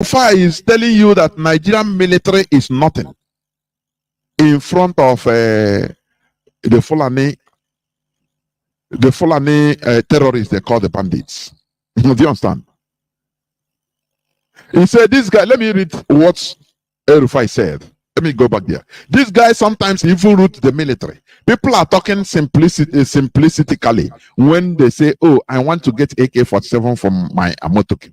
Far is telling you that Nigerian military is nothing in front of the Fulani terrorists they call the bandits. Do you understand? He said, this guy, let me read what Erufai said. Let me go back there. This guy sometimes even root the military. People are talking simplistically when they say, oh, I want to get AK-47 from my Amotoki.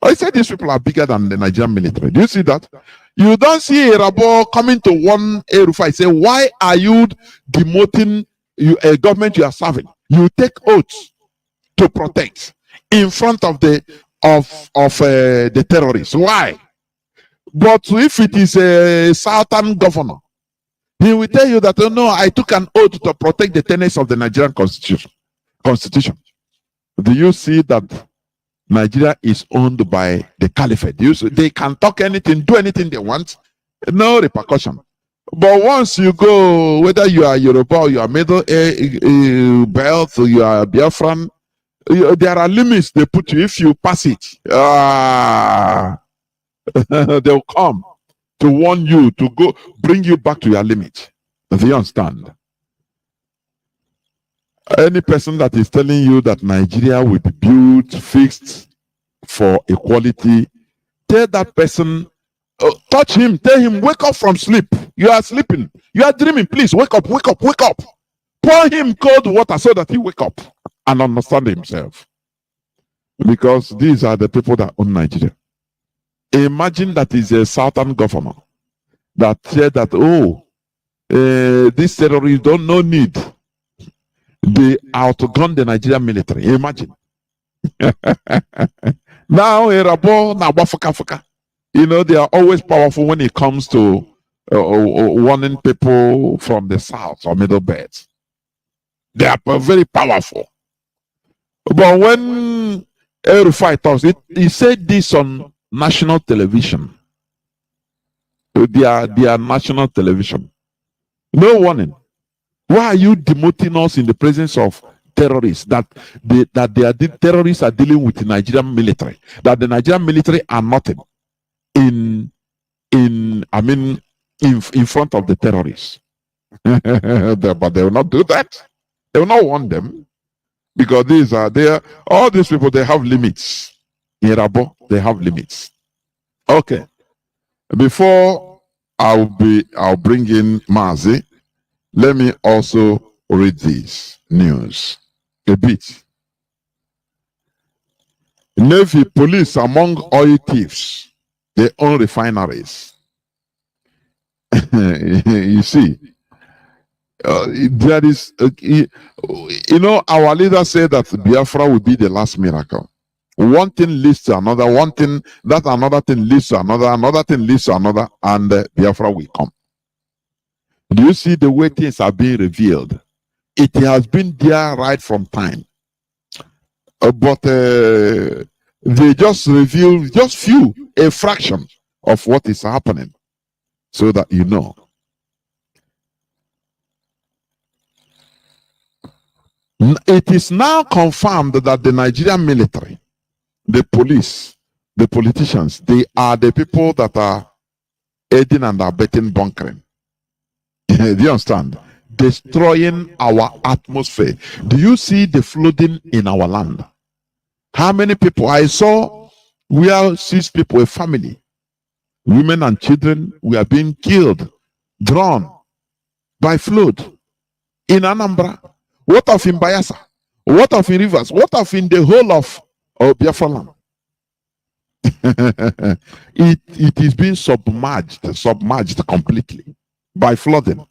I said these people are bigger than the Nigerian military. Do you see that? You don't see a Rabo coming to one Erufai say, why are you demoting a government you are serving? You take oaths to protect in front of the terrorists. Why? But if it is a southern governor, he will tell you that, oh no, I took an oath to protect the tenets of the Nigerian constitution. Do you see that Nigeria is owned by the caliphate? They can talk anything, do anything they want, no repercussion. But once you go, whether you are Yoruba or you are Middle Belt or you are Biafran, there are limits they put you. If you pass it, they'll come to warn you, to go bring you back to your limit. Do you understand? Any person that is telling you that Nigeria will be built, fixed for equality, tell that person, touch him, tell him, wake up from sleep. You are sleeping. You are dreaming. Please wake up, wake up, wake up. Pour him cold water so that he wake up and understand himself. Because these are the people that own Nigeria. Imagine that is a southern governor that said that, oh, these terrorists don't no need. They outgun the Nigerian military. Imagine. Now, you know, they are always powerful when it comes to warning people from the south or middle belt. They are very powerful. But when Erufai talks, he said this on national television. Their national television. No warning. Why are you demoting us in the presence of terrorists? That terrorists are dealing with the Nigerian military. That the Nigerian military are nothing in front of the terrorists. But they will not do that. They will not warn them, because all these people, they have limits. In Rabo, they have limits. Okay. Before I'll bring in MAZI, let me also read this news a bit. Navy police among oil thieves, they own refineries. You see, there is, you know, our leader said that Biafra will be the last miracle. One thing leads to another, one thing, that another thing leads to another thing leads to another, and Biafra will come. Do you see the way things are being revealed? It has been there right from time. But they just reveal a fraction of what is happening, so that you know. It is now confirmed that the Nigerian military, the police, the politicians, they are the people that are aiding and abetting bunkering. Do you understand? Destroying our atmosphere. Do you see the flooding in our land? How many people? I saw where 6 people, a family, women and children, were being killed, drowned by flood in Anambra. What of in Bayelsa? What of in Rivers? What of in the whole of Biafra land? it is being submerged completely by flooding.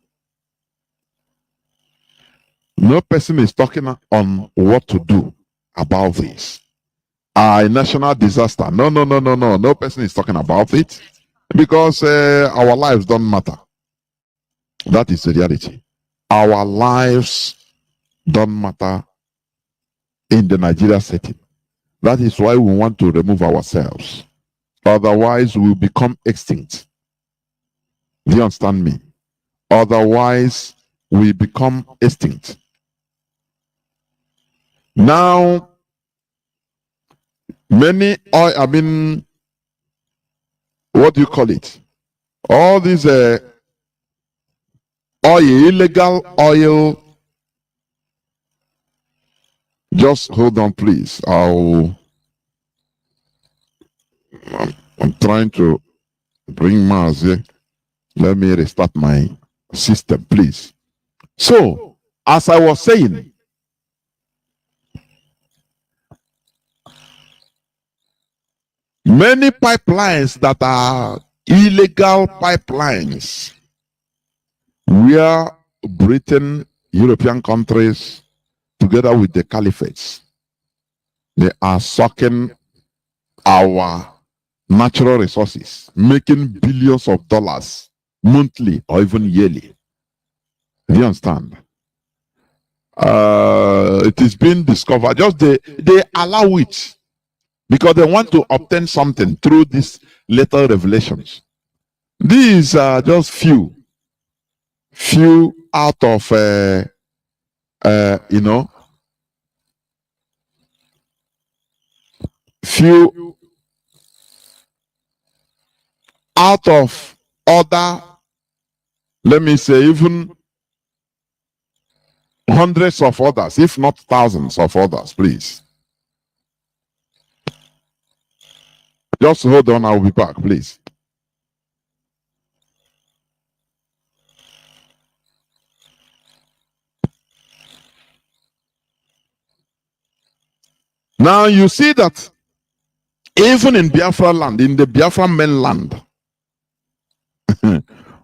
No person is talking on what to do about this. A national disaster. No. No person is talking about it, because our lives don't matter. That is the reality. Our lives don't matter in the Nigeria setting. That is why we want to remove ourselves. Otherwise, we'll become extinct. Do you understand me? Otherwise, we become extinct. Now, many, what do you call it? All these oil, illegal oil. Just hold on, please. I'm trying to bring MAZI. Let me restart my system, please. So, as I was saying, many pipelines that are illegal pipelines where Britain, European countries, together with the caliphates, they are sucking our natural resources, making billions of dollars monthly or even yearly. Do you understand? It is being discovered. Just they allow it because they want to obtain something through these little revelations. These are just few out of you know, few out of other. Let me say even hundreds of others, if not thousands of others. Please, just hold on. I'll be back, please. Now you see that even in Biafra land, in the Biafra mainland,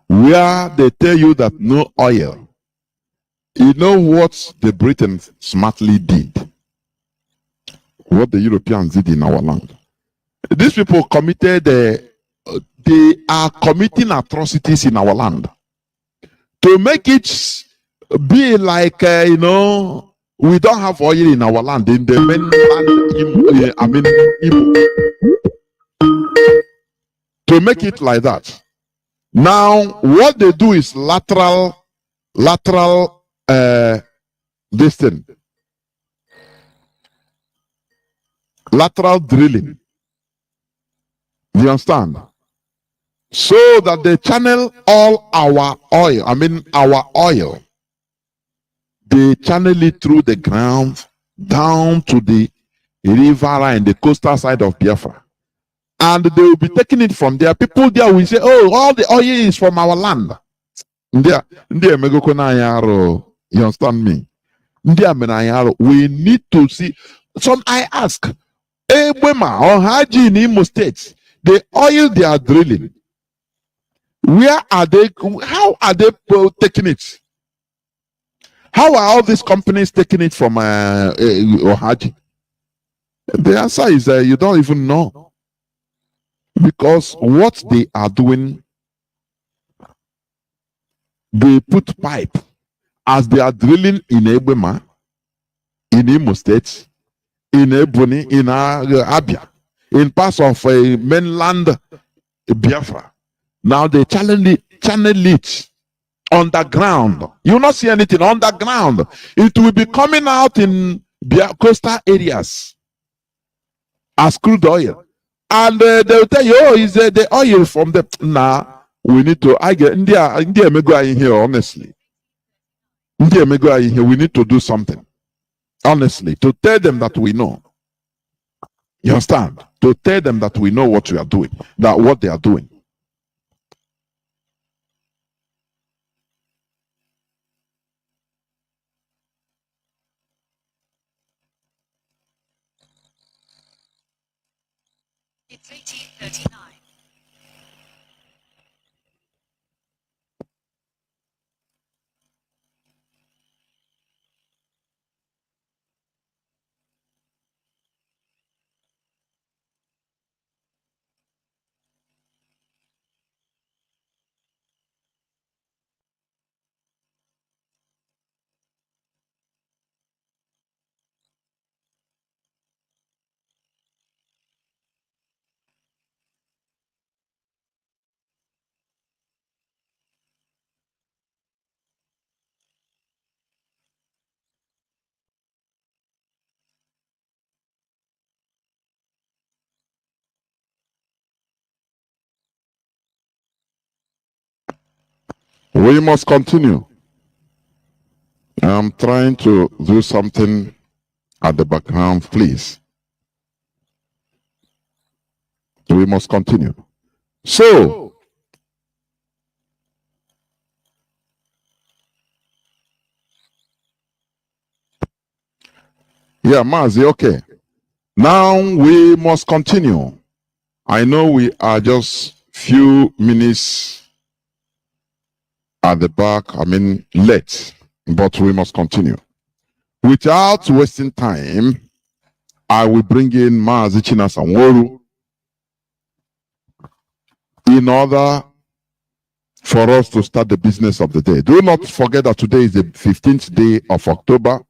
where they tell you that no oil, you know what the Britons smartly did, what the Europeans did in our land. These people committed, they are committing atrocities in our land to make it be like, we don't have oil in our land, in the mainland, I mean, Igbo, to make it like that. Now, what they do is lateral, this thing, lateral drilling. Do you understand? So that they channel all our oil, they channel it through the ground down to the river and the coastal side of Biafra. And they will be taking it from there. People there will say, oh, all the oil is from our land. You understand me? We need to see. Some I ask, Ebema or Haji in Imo State, the oil they are drilling, where are they? How are they taking it? How are all these companies taking it from Ohaji? The answer is you don't even know. Because what they are doing, they put pipe as they are drilling in Ebema, in Imo State, in Ebony, in Abia, in parts of mainland Biafra. Now they channel it underground. You will not see anything underground. It will be coming out in coastal areas as crude oil. And they will tell you, oh, is the oil from the. Nah, we need to. I get India in here, honestly. India in here. We need to do something, honestly, to tell them that we know. You understand? To tell them that we know what we are doing, that what they are doing. It's 1839. We must continue. I'm trying to do something at the background, please. We must continue. So, yeah, MAZI, okay. Now we must continue. I know we are just few minutes at the back, late, but we must continue. Without wasting time, I will bring in MAZI Chinasa Nworu in order for us to start the business of the day. Do not forget that today is the 15th day of October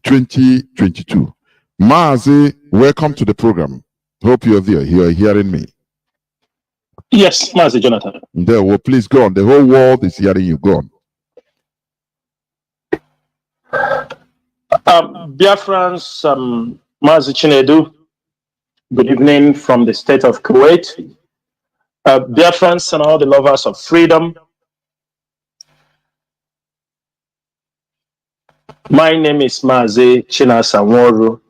2022. MAZI, welcome to the program. Hope you're there. You're hearing me. Yes, MAZI Jonathan. There, well, please go on. The whole world is hearing you. Go on. Biafrans, MAZI Chinedu, good evening from the state of Kuwait. Biafrans and all the lovers of freedom. My name is MAZI Chinasa Nworu.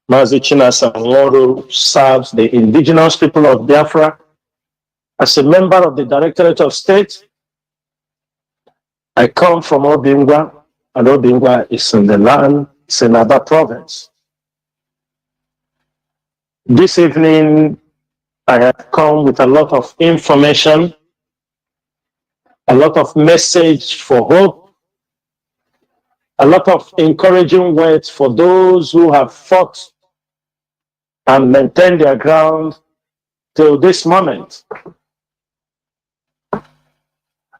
MAZI Chinasa Nworu serves the indigenous people of Biafra as a member of the Directorate of State. I come from Obingwa, and Obingwa is in the land, it's in Aba province. This evening, I have come with a lot of information, a lot of message for hope, a lot of encouraging words for those who have fought and maintained their ground till this moment.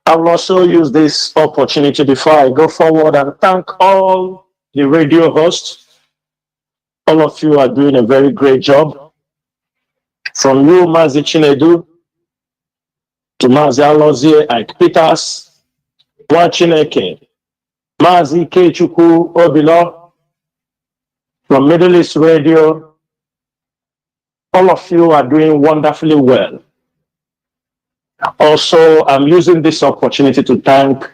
I will also use this opportunity before I go forward and thank all the radio hosts. All of you are doing a very great job. From you, MAZI Chinedu, to MAZI Alozie, Ike Peters, Wachineke, MAZI Kechukwu Obilo, from Middle East Radio. All of you are doing wonderfully well. Also, I'm using this opportunity to thank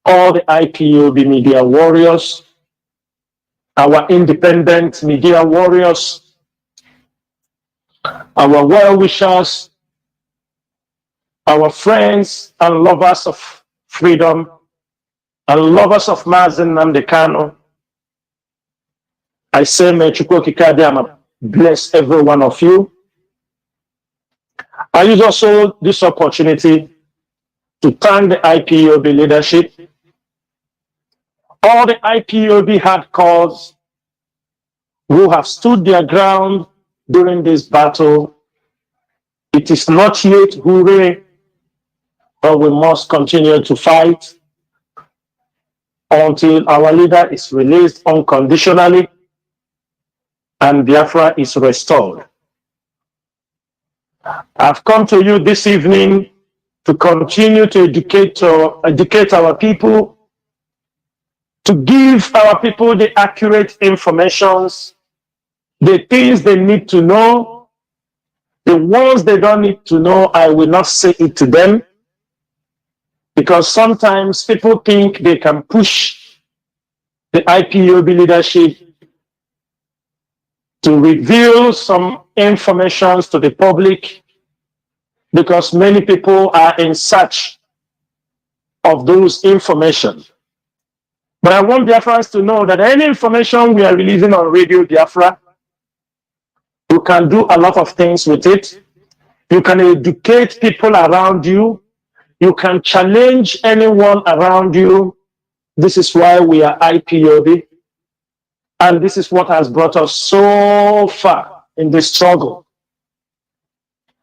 all the IPOB media warriors, our independent media warriors, our well-wishers, our friends and lovers of freedom, and lovers of MAZI Nnamdi Kanu. I say, may Chukwu Okike Abịama bless every one of you. I use also this opportunity to thank the IPOB leadership, all the IPOB hardcores who have stood their ground during this battle. It is not yet hooray, but we must continue to fight until our leader is released unconditionally and Biafra is restored. I've come to you this evening to continue to educate our people, to give our people the accurate informations, the things they need to know. The ones they don't need to know, I will not say it to them, because sometimes people think they can push the IPOB leadership to reveal some information to the public, because many people are in search of those information. But I want Biafrans to know that any information we are releasing on Radio Biafra, you can do a lot of things with it. You can educate people around you. You can challenge anyone around you. This is why we are IPOB. And this is what has brought us so far in this struggle.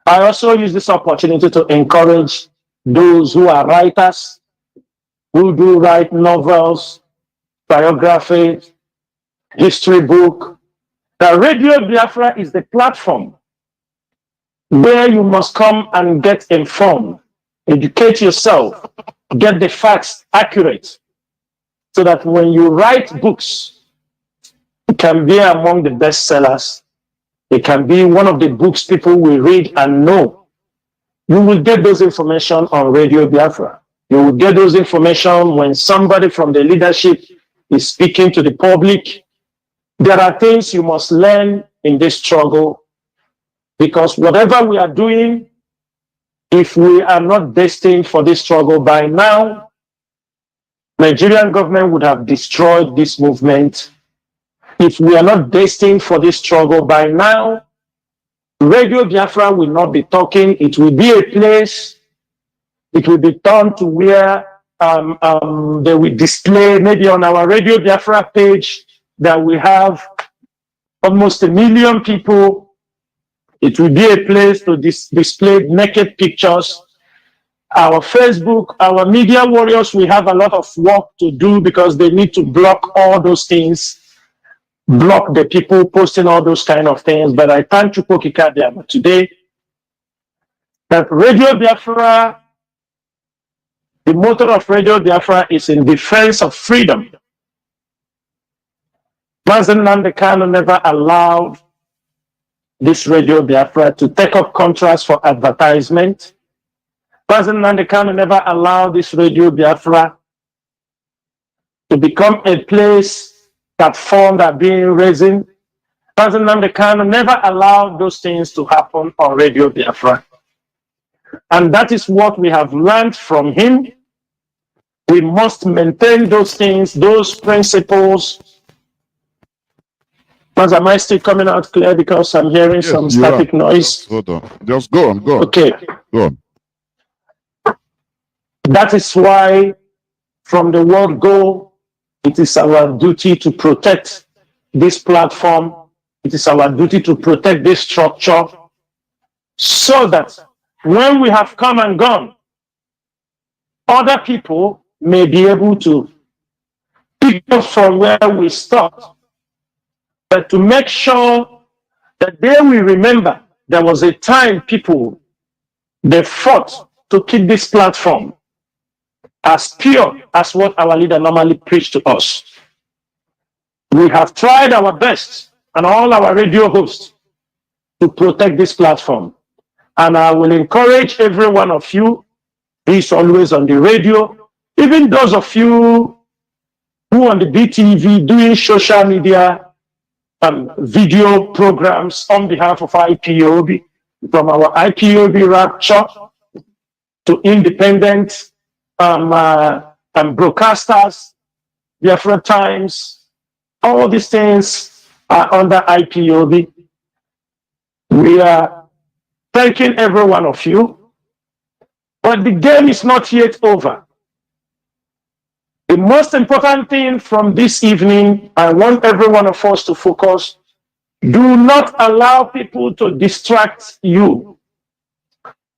I also use this opportunity to encourage those who are writers, who do write novels, biographies, history book. The Radio Biafra is the platform where you must come and get informed, educate yourself, get the facts accurate, so that when you write books, it can be among the bestsellers. It can be one of the books people will read and know You will get those information on Radio Biafra. You will get those information when somebody from the leadership is speaking to the public. There are things you must learn in this struggle, because whatever we are doing, if we are not destined for this struggle by now, Nigerian government would have destroyed this movement. If we are not destined for this struggle by now, Radio Biafra will not be talking. It will be a place, it will be turned to where they will display, maybe on our Radio Biafra page, that we have almost 1 million people. It will be a place to display naked pictures. Our Facebook, our media warriors, we have a lot of work to do, because they need to block all those things, block the people posting all those kind of things. But I thank you, Pokikadiama, today that Radio Biafra, the motto of Radio Biafra is in defense of freedom. Mazi Nnamdi Kanu never allowed this Radio Biafra to take up contracts for advertisement. Mazi Nnamdi Kanu never allowed this Radio Biafra to become a place that funds are being raised. Mazi Nnamdi Kanu never allowed those things to happen on Radio Biafra. And that is what we have learned from him. We must maintain those things, those principles. Mas, am I still coming out clear? Because I'm hearing some static noise. Just hold on. Just go on. Go on. Okay. Go on. That is why, from the word go, it is our duty to protect this platform. It is our duty to protect this structure, so that when we have come and gone, other people may be able to pick up from where we stopped. But to make sure that they will remember there was a time people, they fought to keep this platform as pure as what our leader normally preached to us. We have tried our best, and all our radio hosts, to protect this platform. And I will encourage every one of you, who's always on the radio, even those of you who on the BTV doing social media video programs on behalf of IPOB, from our IPOB Rapture to independent broadcasters, Biafra Times, all these things are under IPOB. We are thanking every one of you, but the game is not yet over. The most important thing from this evening, I want every one of us to focus. Do not allow people to distract you.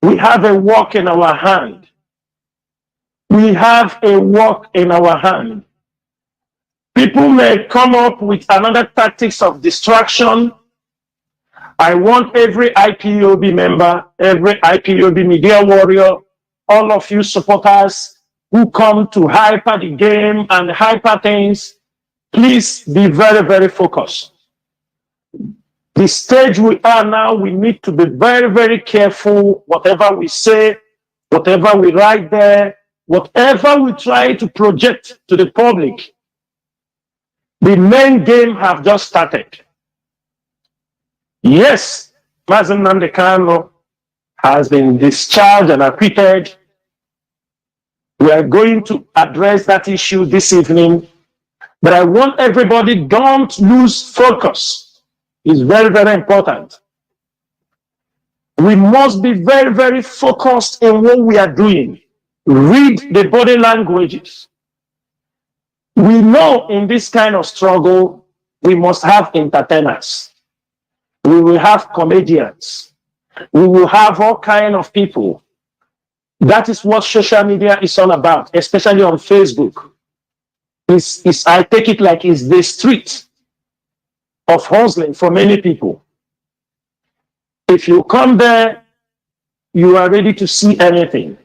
We have a work in our hand. We have a work in our hand. People may come up with another tactics of distraction. I want every IPOB member, every IPOB media warrior, all of you supporters who come to hyper the game and hyper things, please be very, very focused. The stage we are now, we need to be very, very careful. Whatever we say, whatever we write there, whatever we try to project to the public, the main game have just started. Yes, Mazi Nnamdi Kanu has been discharged and acquitted. We are going to address that issue this evening, but I want everybody, don't lose focus. It's very, very important. We must be very, very focused in what we are doing. Read the body languages. We know in this kind of struggle, we must have entertainers. We will have comedians. We will have all kinds of people. That is what social media is all about, especially on Facebook. I take it like it's the street of hustling for many people. If you come there, you are ready to see anything.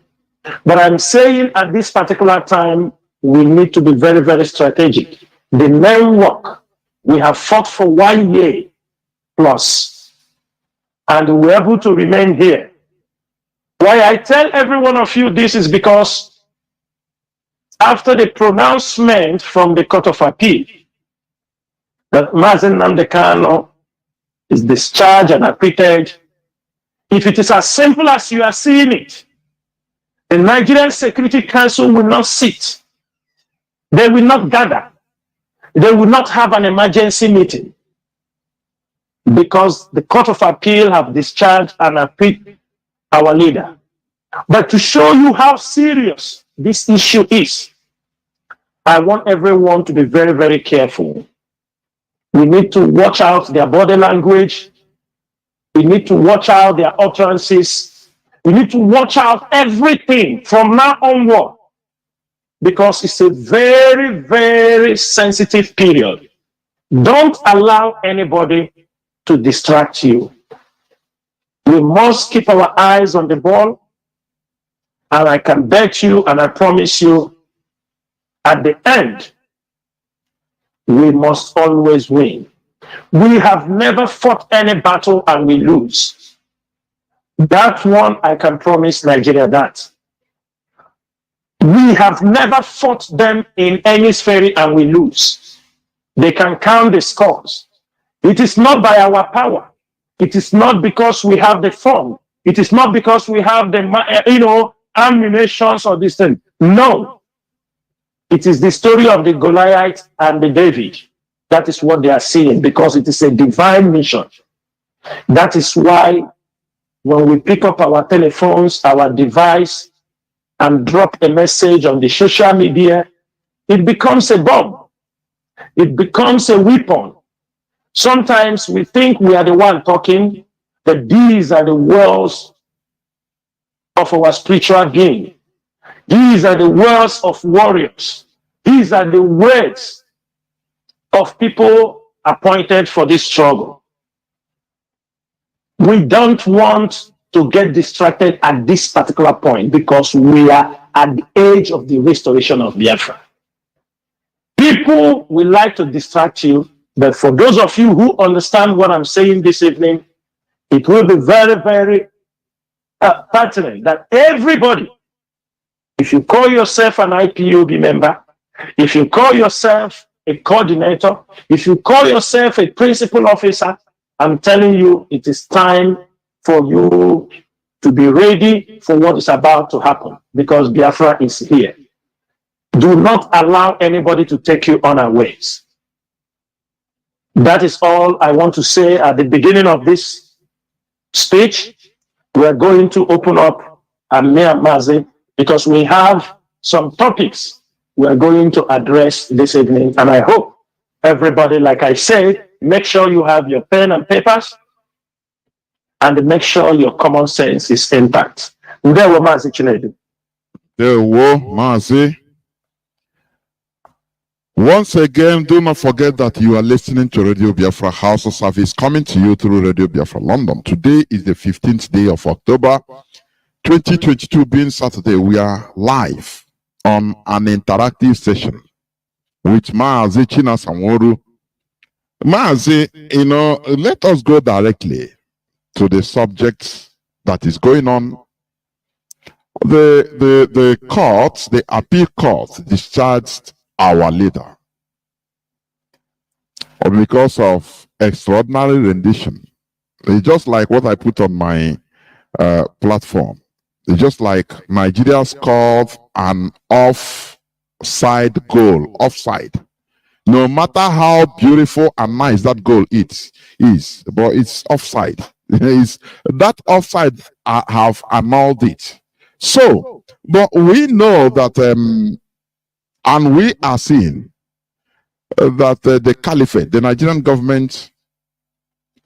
But I'm saying at this particular time, we need to be very, very strategic. The main work, we have fought for 1 year. Plus, and we're able to remain here. Why I tell every one of you this is because after the pronouncement from the Court of Appeal that MAZI Nnamdi Kanu is discharged and acquitted, if it is as simple as you are seeing it, the Nigerian Security Council will not sit. They will not gather. They will not have an emergency meeting because the Court of Appeal have discharged and acquitted our leader. But to show you how serious this issue is, I want everyone to be very, very careful. We need to watch out their body language. We need to watch out their utterances. We need to watch out everything from now onward because it's a very, very sensitive period. Don't allow anybody to distract you. We must keep our eyes on the ball. And I can bet you and I promise you, at the end, we must always win. We have never fought any battle and we lose. That one, I can promise Nigeria that. We have never fought them in any sphere and we lose. They can count the scores. It is not by our power. It is not because we have the fund. It is not because we have the, ammunitions or this thing. No. It is the story of the Goliath and the David. That is what they are seeing because it is a divine mission. That is why when we pick up our telephones, our device, and drop a message on the social media, it becomes a bomb. It becomes a weapon. Sometimes we think we are the one talking, but these are the words of our spiritual being. These are the words of warriors. These are the words of people appointed for this struggle. We don't want to get distracted at this particular point because we are at the age of the restoration of Biafra. People will like to distract you, but for those of you who understand what I'm saying this evening, it will be very, very pertinent that everybody, if you call yourself an IPOB member, if you call yourself a coordinator, if you call yourself a principal officer, I'm telling you, it is time for you to be ready for what is about to happen because Biafra is here. Do not allow anybody to take you unawares. That is all I want to say at the beginning of this speech. We're going to open up a mere MAZI because we have some topics we're going to address this evening. And I hope everybody, like I said, make sure you have your pen and papers and make sure your common sense is intact. There were MAZI Chinedu. There were MAZI. Once again, do not forget that you are listening to Radio Biafra House of Service coming to you through Radio Biafra London. Today is the 15th day of October, 2022 being Saturday. We are live on an interactive session with MAZI Chinasa Nworu. MAZI, let us go directly to the subject that is going on. The court, the appeal court, discharged our leader because of extraordinary rendition. It's just like what I put on my platform. It's just like Nigeria scored an offside goal, offside. No matter how beautiful and nice that goal is, but it's offside. That offside have annulled it. So, but we know that, and we are seeing that the caliphate, the Nigerian government,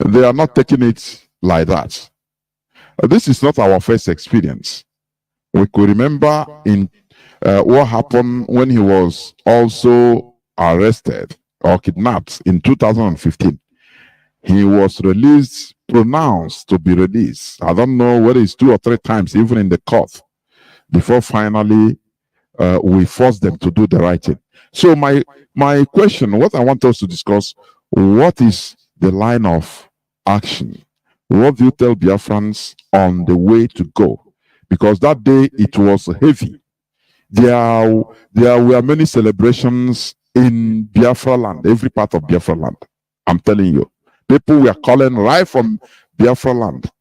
they are not taking it like that. This is not our first experience. We could remember in what happened when he was also arrested or kidnapped in 2015. He was released, pronounced to be released. I don't know whether it's 2 or 3 times, even in the court, before finally we forced them to do the right thing. So my question, what I want us to discuss, what is the line of action? What do you tell Biafrans on the way to go? because that day it was heavy. There were many celebrations in Biafra land, every part of Biafra land. I'm telling you, people were calling right from Biafra land,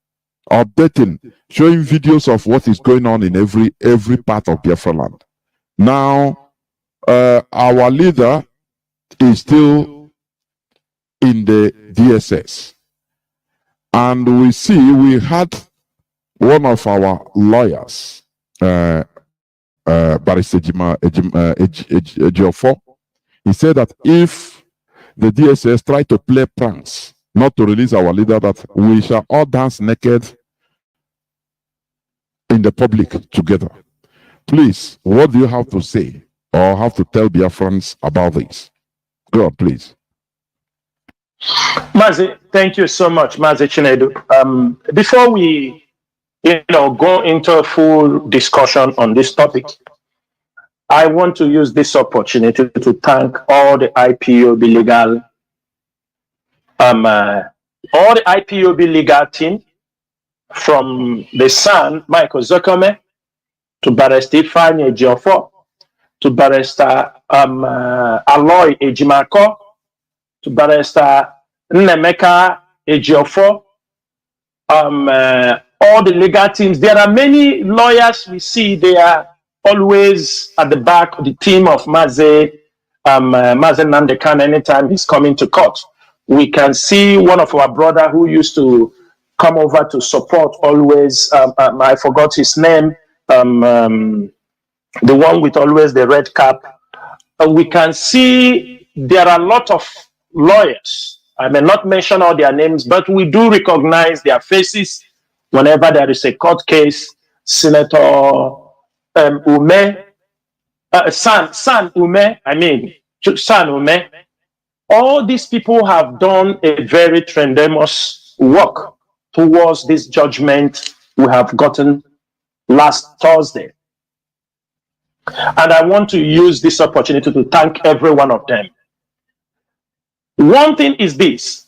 updating, showing videos of what is going on in every part of Biafra land. Now, our leader is still in the DSS, and we had one of our lawyers, Barrister Ejiofor. He said that if the DSS try to play pranks, not to release our leader, that we shall all dance naked in the public together. Please, what do you have to say or have to tell Biafrans about this? Go on, please. MAZI, thank you so much, MAZI Chinedu. Before we go into a full discussion on this topic, I want to use this opportunity to thank all the IPOB legal, team, from the son, Michael Zokome, to Barrister Ifeanyi Ejiofor, to Barrister Aloy Ejimako, to Barrister Nnemeka Ejiofor, all the legal teams. There are many lawyers we see. They are always at the back of the team of MAZI Nnamdi Kanu anytime he's coming to court. We can see one of our brother who used to come over to support always. I forgot his name. The one with always the red cap. We can see there are a lot of lawyers. I may not mention all their names, but we do recognize their faces whenever there is a court case. Senator San Ume. All these people have done a very tremendous work towards this judgment we have gotten last Thursday. And I want to use this opportunity to thank every one of them. One thing is this: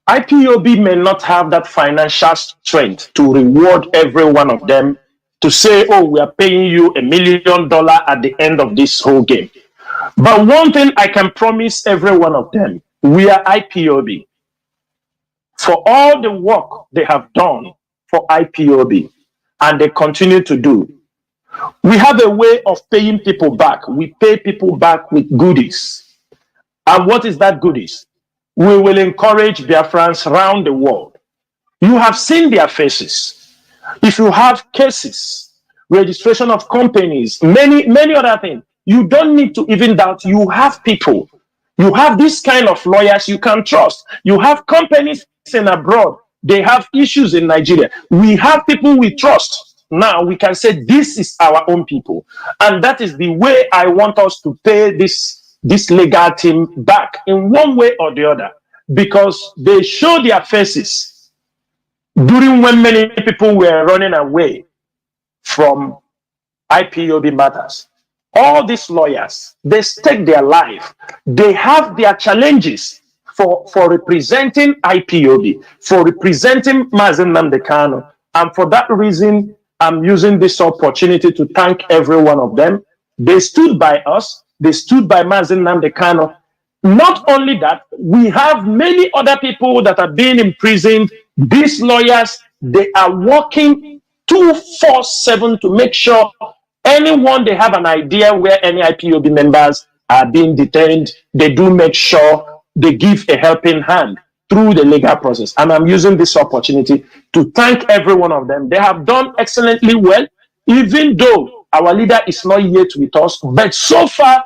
IPOB may not have that financial strength to reward every one of them, to say, oh, we are paying you $1 million at the end of this whole game. But one thing I can promise every one of them: we are IPOB. For all the work they have done for IPOB, and they continue to do, we have a way of paying people back. We pay people back with goodies. And what is that goodies? We will encourage Biafrans around the world. You have seen their faces. If you have cases, registration of companies, many other things, you don't need to even doubt. You have people. You have this kind of lawyers you can trust. You have companies in abroad. They have issues in Nigeria. We have people we trust. Now we can say this is our own people. And that is the way I want us to pay this legal team back in one way or the other, because they show their faces during when many people were running away from IPOB matters. All these lawyers, they stake their life. They have their challenges for representing IPOB, for representing MAZI Nnamdi Kanu. And for that reason, I'm using this opportunity to thank every one of them. They stood by us. They stood by MAZI Nnamdi Kanu. Not only that, we have many other people that are being imprisoned. These lawyers, they are working 24/7 to make sure anyone they have an idea where any IPOB members are being detained, they do make sure they give a helping hand through the legal process. And I'm using this opportunity to thank every one of them. They have done excellently well, even though our leader is not yet with us. But so far,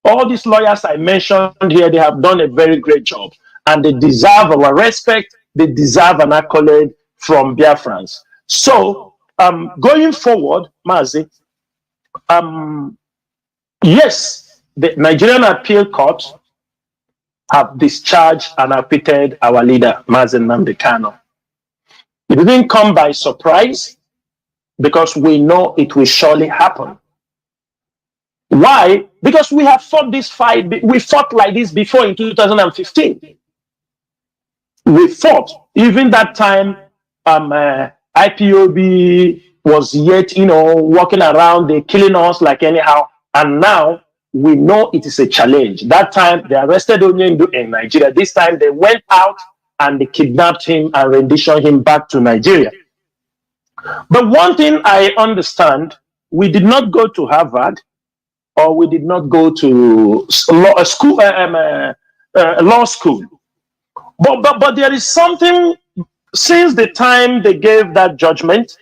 all these lawyers I mentioned here, they have done a very great job. And they deserve our respect. They deserve an accolade from Biafrans. So, going forward, MAZI, yes, the Nigerian Appeal Court have discharged and acquitted our leader, MAZI Nnamdi Kanu. It didn't come by surprise, because we know it will surely happen. Why? Because we have fought this fight. We fought like this before in 2015. We fought. Even that time, I IPOB was yet, walking around, they killing us like anyhow. And now we know it is a challenge. That time they arrested Onyendu in Nigeria. This time they went out and they kidnapped him and renditioned him back to Nigeria. But one thing I understand, we did not go to Harvard or we did not go to law school. But there is something, since the time they gave that judgment,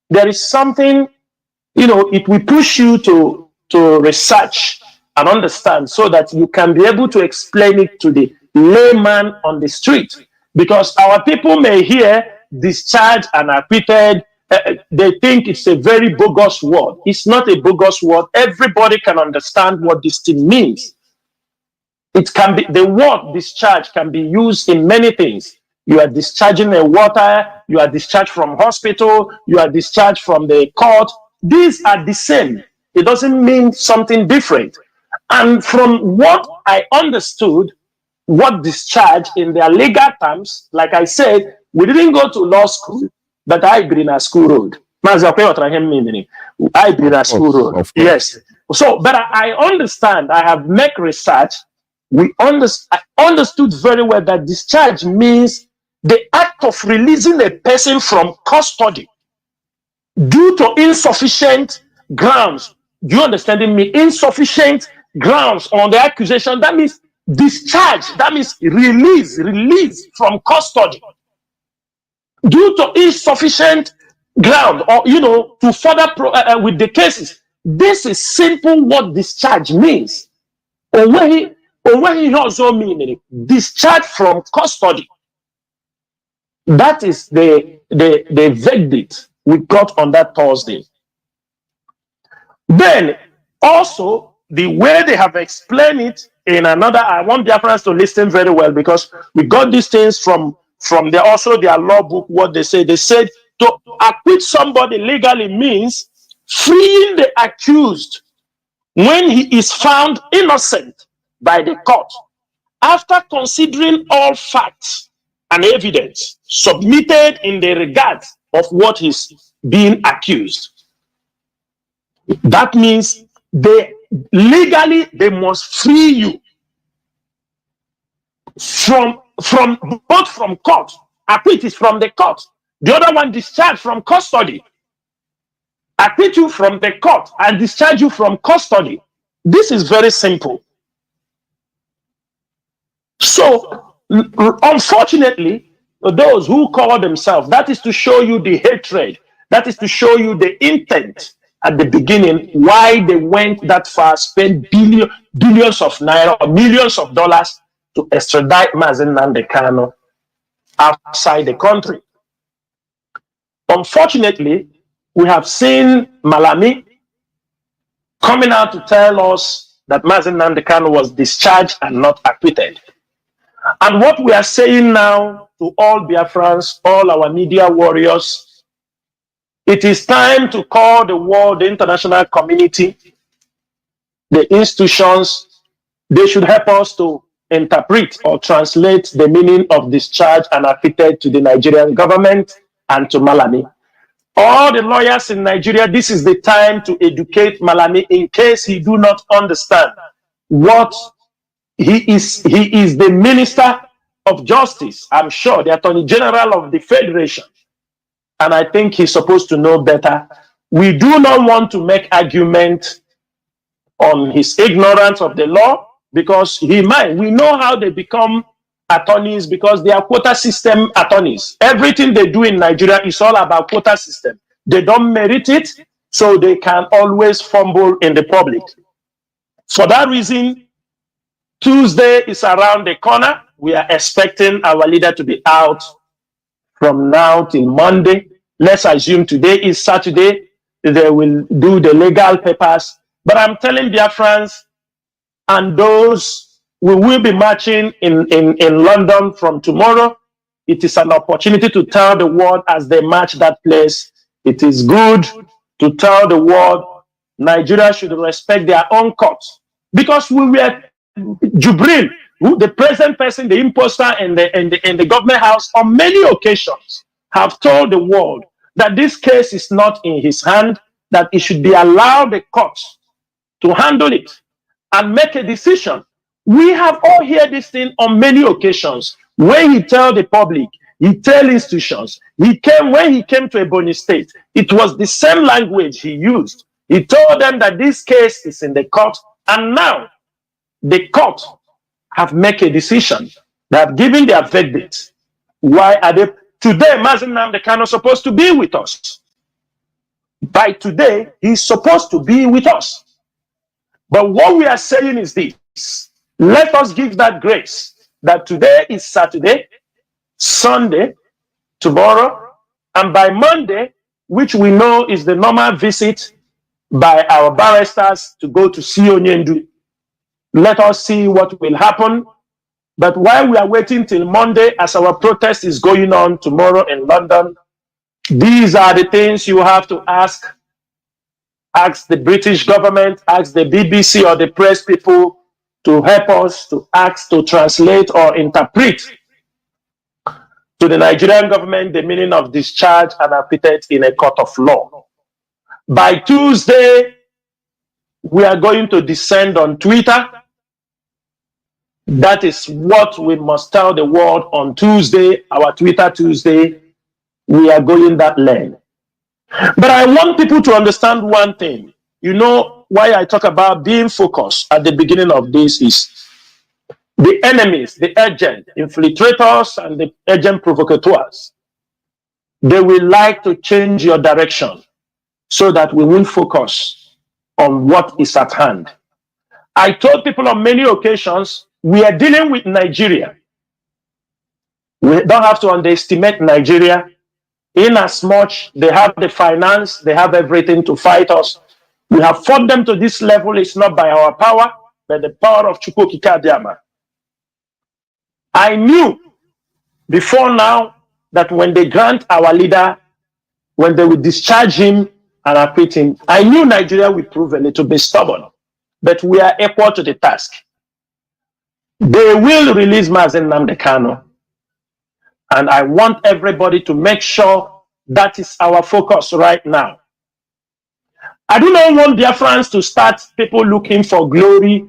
there is something, it will push you to research and understand so that you can be able to explain it to the layman on the street. Because our people may hear discharged and acquitted, they think it's a very bogus word. It's not a bogus word. Everybody can understand what this thing means. It can be, the word discharge can be used in many things. You are discharging a water, you are discharged from hospital, you are discharged from the court. These are the same. It doesn't mean something different. And from what I understood, what discharge in their legal terms, like I said, we didn't go to law school, but I been a school road. I been a school road. Yes. So, but I understand, I have made research. I understood very well that discharge means the act of releasing a person from custody due to insufficient grounds. Do you understand me? Insufficient grounds on the accusation. That means discharge. That means release from custody due to insufficient ground, or to further with the cases. This is simple what discharge means. Or when he also meaning discharge from custody. That is the verdict we got on that Thursday. Then also the way they have explained it in another, I want Biafrans to listen very well, because we got these things from their law book. What they said to acquit somebody legally means freeing the accused when he is found innocent by the court, after considering all facts and evidence submitted in the regard of what is being accused. That means they must free you from both from court. Acquit is from the court. The other one discharge from custody. Acquit you from the court and discharge you from custody. This is very simple. So, unfortunately, those who call themselves, that is to show you the hatred, that is to show you the intent at the beginning, why they went that far, spent billions of naira or millions of dollars to extradite MAZI Nnamdi Kanu outside the country. Unfortunately, we have seen Malami coming out to tell us that MAZI Nnamdi Kanu was discharged and not acquitted. And what we are saying now to all Biafrans, all our media warriors, it is time to call the world, the international community, the institutions. They should help us to interpret or translate the meaning of discharge and acquitted to the Nigerian government and to Malami. All the lawyers in Nigeria, this is the time to educate Malami in case he do not understand what he is the Minister of Justice, I'm sure, the Attorney General of the Federation. And I think he's supposed to know better. We do not want to make argument on his ignorance of the law, because we know how they become attorneys, because they are quota system attorneys. Everything they do in Nigeria is all about quota system. They don't merit it, so they can always fumble in the public. For that reason, Tuesday is around the corner. We are expecting our leader to be out from now till Monday. Let's assume today is Saturday. They will do the legal papers. But I'm telling Biafrans and those who will be marching in London from tomorrow, it is an opportunity to tell the world as they march that place. It is good to tell the world Nigeria should respect their own courts. Because we were Jubril, the present person, the imposter in the government house, on many occasions have told the world that this case is not in his hand, that it should be allowed the courts to handle it and make a decision. We have all heard this thing on many occasions. When he tell the public, he tell institutions, when he came to Ebonyi State, it was the same language he used. He told them that this case is in the court, and now the court have made a decision. They have given their verdict. Why are they? Today, MAZI Nnamdi Kanu supposed to be with us. By today, he's supposed to be with us. But what we are saying is this. Let us give that grace that today is Saturday, Sunday, tomorrow, and by Monday, which we know is the normal visit by our barristers to go to see Onyendu. Let us see what will happen. But while we are waiting till Monday, as our protest is going on tomorrow in London, these are the things you have to ask. Ask the British government, ask the BBC or the press people to help us to ask to translate or interpret to the Nigerian government the meaning of discharge and acquitted in a court of law. By Tuesday, we are going to descend on Twitter. That is what we must tell the world on Tuesday, our Twitter Tuesday. We are going that lane. But I want people to understand one thing. You know why I talk about being focused at the beginning of this is the enemies, the agent infiltrators and the agent provocateurs. They will like to change your direction so that we will focus on what is at hand. I told people on many occasions, we are dealing with Nigeria. We don't have to underestimate Nigeria. In as much they have the finance, they have everything to fight us. We have fought them to this level. It's not by our power, but the power of Chukwu Kikadiama. I knew before now that when they grant our leader, when they will discharge him and acquit him, I knew Nigeria will prove a little bit stubborn. But we are equal to the task. They will release MAZI Nnamdi Kanu. And I want everybody to make sure that is our focus right now. I do not want Biafrans to start people looking for glory.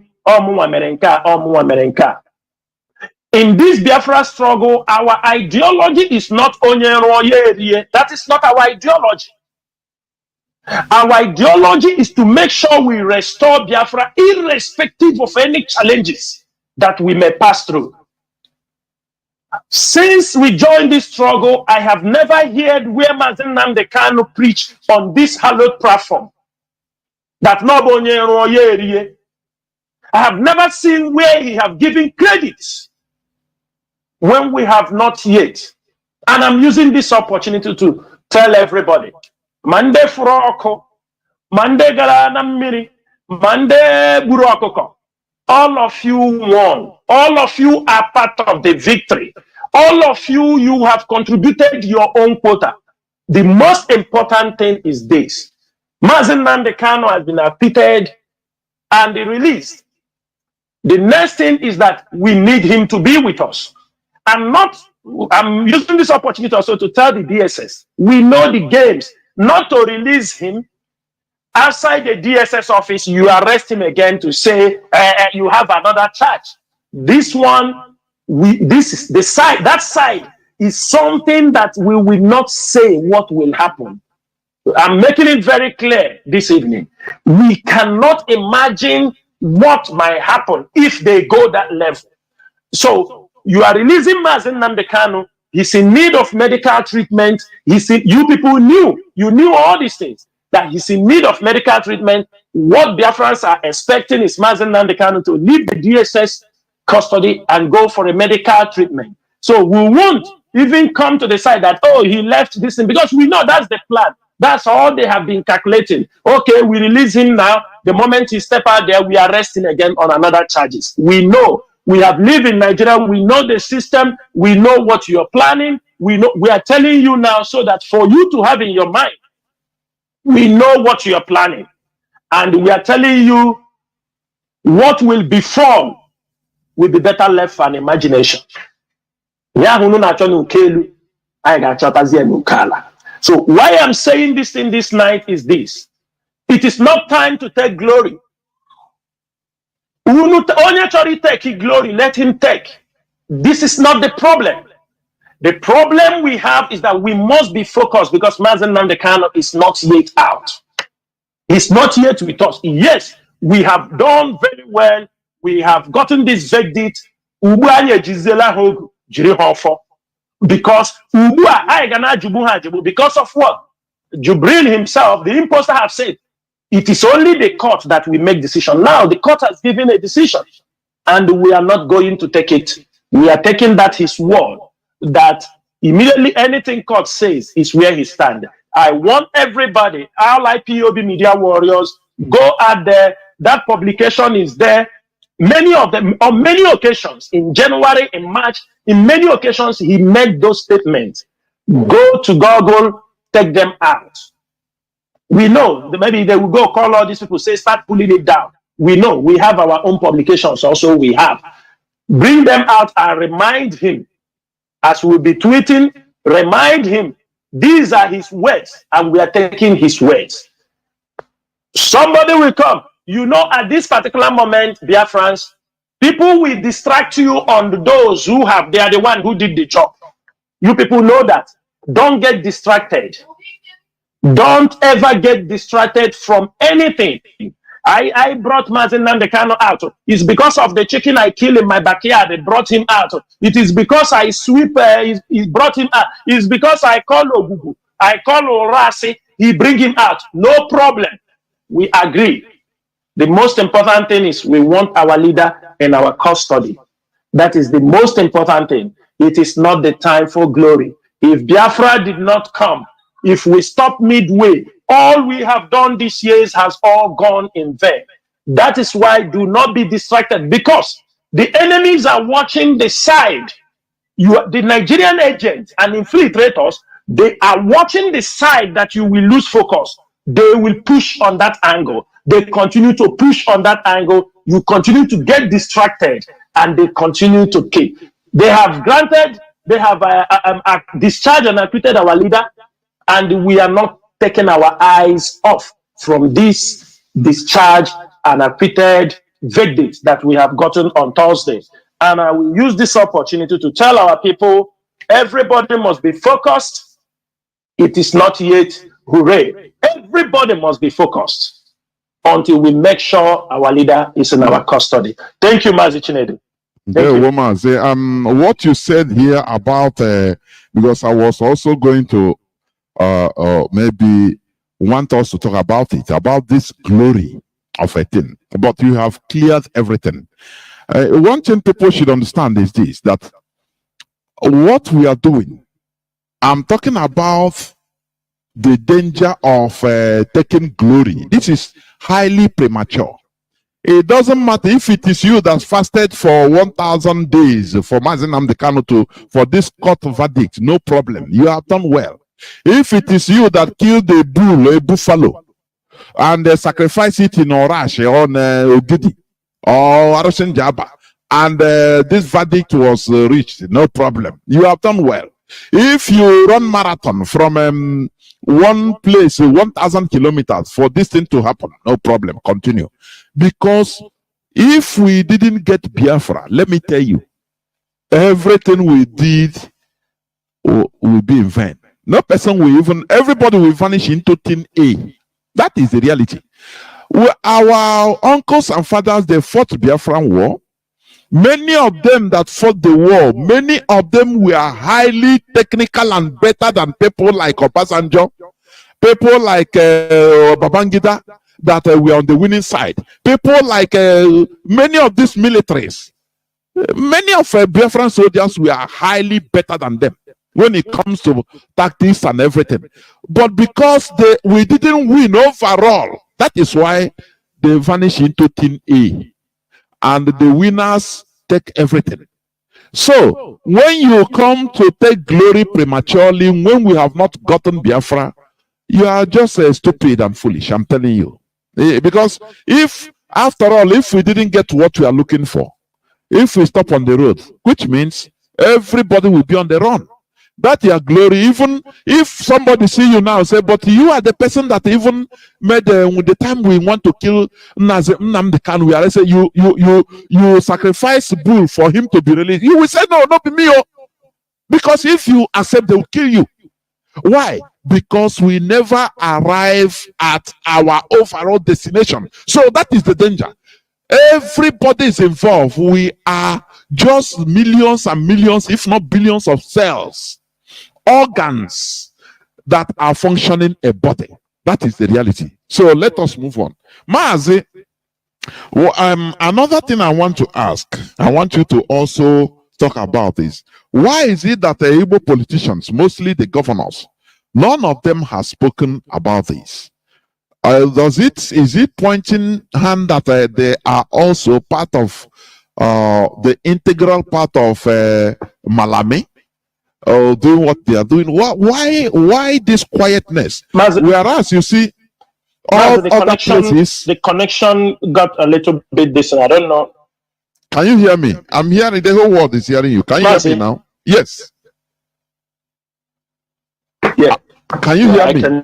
In this Biafra struggle, our ideology is not Onyeroye. That is not our ideology. Our ideology is to make sure we restore Biafra irrespective of any challenges that we may pass through. Since we joined this struggle, I have never heard where MAZI Nnamdi Kanu preach on this hallowed platform that I have never seen where he have given credit when we have not yet. And I'm using this opportunity to tell everybody, Mande Furoko, Mande Galanamiri, Mande Burokoko. All of you won. All of you are part of the victory. All of you, you have contributed your own quota. The most important thing is this. MAZI Nnamdi Kanu has been acquitted and released. The next thing is that we need him to be with us. I'm using this opportunity also to tell the DSS, we know the games, not to release him. Outside the DSS office, you arrest him again to say you have another charge. This one, this is the side. That side is something that we will not say what will happen. I'm making it very clear this evening. We cannot imagine what might happen if they go that level. So you are releasing MAZI Nnamdi Kanu. He's in need of medical treatment. You people knew all these things. That he's in need of medical treatment. What Biafrans are expecting is MAZI Nnamdi Kanu to leave the DSS custody and go for a medical treatment. So we won't even come to the side that, oh, he left this thing, because we know that's the plan. That's all they have been calculating. Okay, we release him now. The moment he step out there, we arrest him again on another charges. We know. We have lived in Nigeria. We know the system. We know what you're planning. We are telling you now so that for you to have in your mind, we know what you are planning, and we are telling you what will befall will be better left for an imagination. So why I'm saying this in this night is this. It is not time to take glory. Onye chọrọ take glory, let him take. This is not the problem. The problem we have is that we must be focused because MAZI Nnamdi Kanu is not yet out. He's not yet with us. Yes, we have done very well. We have gotten this verdict. Because of what? Jubril himself, the imposter, have said it is only the court that will make decision. Now the court has given a decision, and we are not going to take it. We are taking that his word that immediately anything court says is where he stands. I want everybody, our IPOB media warriors, go out there. That publication is there. Many of them, on many occasions, in January, in March, in many occasions, he made those statements. Go to Google, take them out. We know that maybe they will go call all these people, say, start pulling it down. We know we have our own publications also. We have. Bring them out and remind him, as we'll be tweeting, remind him, these are his words, and we are taking his words. Somebody will come. You know, at this particular moment, dear friends, people will distract you on those who have, they are the one who did the job. You people know that. Don't get distracted. Don't ever get distracted from anything. I brought MAZI Nnamdi Kanu out. It's because of the chicken I killed in my backyard. It brought him out. It is because I sweep, he brought him out. It's because I call Ogugu, I call Orasi, he bring him out. No problem. We agree. The most important thing is we want our leader in our custody. That is the most important thing. It is not the time for glory. If Biafra did not come, if we stop midway, all we have done these years has all gone in vain. That is why do not be distracted, because the enemies are watching the side. The Nigerian agents and infiltrators, they are watching the side that you will lose focus. They will push on that angle. They continue to push on that angle. You continue to get distracted, and they continue to kill. They have granted, they have discharged and acquitted our leader, and we are not taking our eyes off from this discharge and acquitted verdict that we have gotten on Thursday. And I will use this opportunity to tell our people, everybody must be focused. It is not yet hooray. Everybody must be focused until we make sure our leader is in our custody. Thank you, MAZI Chinedu. What you said here about, because I was also going to maybe want us to talk about it, about this glory of a thing, but you have cleared everything. One thing people should understand is this, that what we are doing, I'm talking about the danger of taking glory. This is highly premature. It doesn't matter if it is you that fasted for 1,000 days for MAZI Nnamdi Kanu for this court verdict, no problem. You have done well. If it is you that killed a bull or a buffalo and sacrifice it in Orash on Ogidi or Aroshen Jaba, and this verdict was reached, no problem. You have done well. If you run marathon from one place, 1,000 kilometers for this thing to happen, no problem, continue. Because if we didn't get Biafra, let me tell you, everything we did will be in vain. No person will even, everybody will vanish into thin air. That is the reality. Our uncles and fathers, they fought the Biafran war. Many of them that fought the war, many of them were highly technical and better than people like Obasanjo, people like Babangida, that were on the winning side. People like many of these militaries, many of Biafran soldiers were highly better than them when it comes to tactics and everything. But because we didn't win overall, that is why they vanish into thin air. And the winners take everything. So when you come to take glory prematurely, when we have not gotten Biafra, you are just stupid and foolish, I'm telling you. Because if, after all, if we didn't get what we are looking for, if we stop on the road, which means everybody will be on the run. That your glory. Even if somebody see you now, say, but you are the person that even made with the time we want to kill Nnamdi Kanu, we are say you sacrifice bull for him to be released. You will say, no, not be me, oh. Because if you accept, they will kill you. Why? Because we never arrive at our overall destination. So that is the danger. Everybody is involved. We are just millions and millions, if not billions of cells, organs that are functioning a body. That is the reality. So let us move on. MAZI, another thing I want to ask, I want you to also talk about this. Why is it that the Igbo politicians, mostly the governors, none of them has spoken about this? Is it pointing hand that they are also part of the integral part of Malame, doing what they are doing? Why this quietness? Whereas you see, all other places. The connection got a little bit distant. I don't know. Can you hear me? I'm hearing, the whole world is hearing you. Can you hear me now? Yes. Yeah. Can you hear me?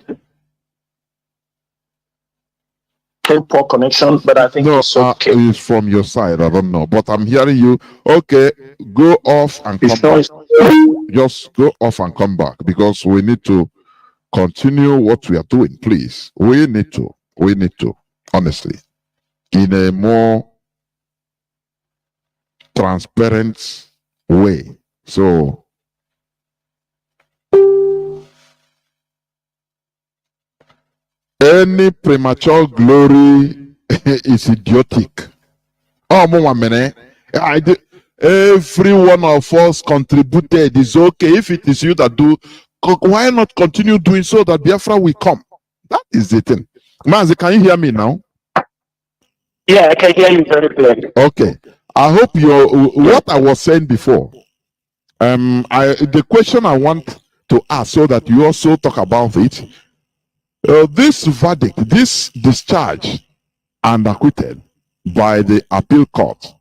Poor connection, but I think it's okay. It's from your side. I don't know, but I'm hearing you. Okay, go off and come back. Just go off and come back, because we need to continue what we are doing. Please, we need to, honestly, in a more transparent way. So any premature glory is idiotic. Oh, every one of us contributed. Is okay. If it is you that do, why not continue doing so that Biafra will come? That is the thing. MAZI, can you hear me now? Yeah, I can hear you very clearly. Okay. I hope what I was saying before. The question I want to ask, so that you also talk about it. This verdict, this discharge and acquitted by the appeal court,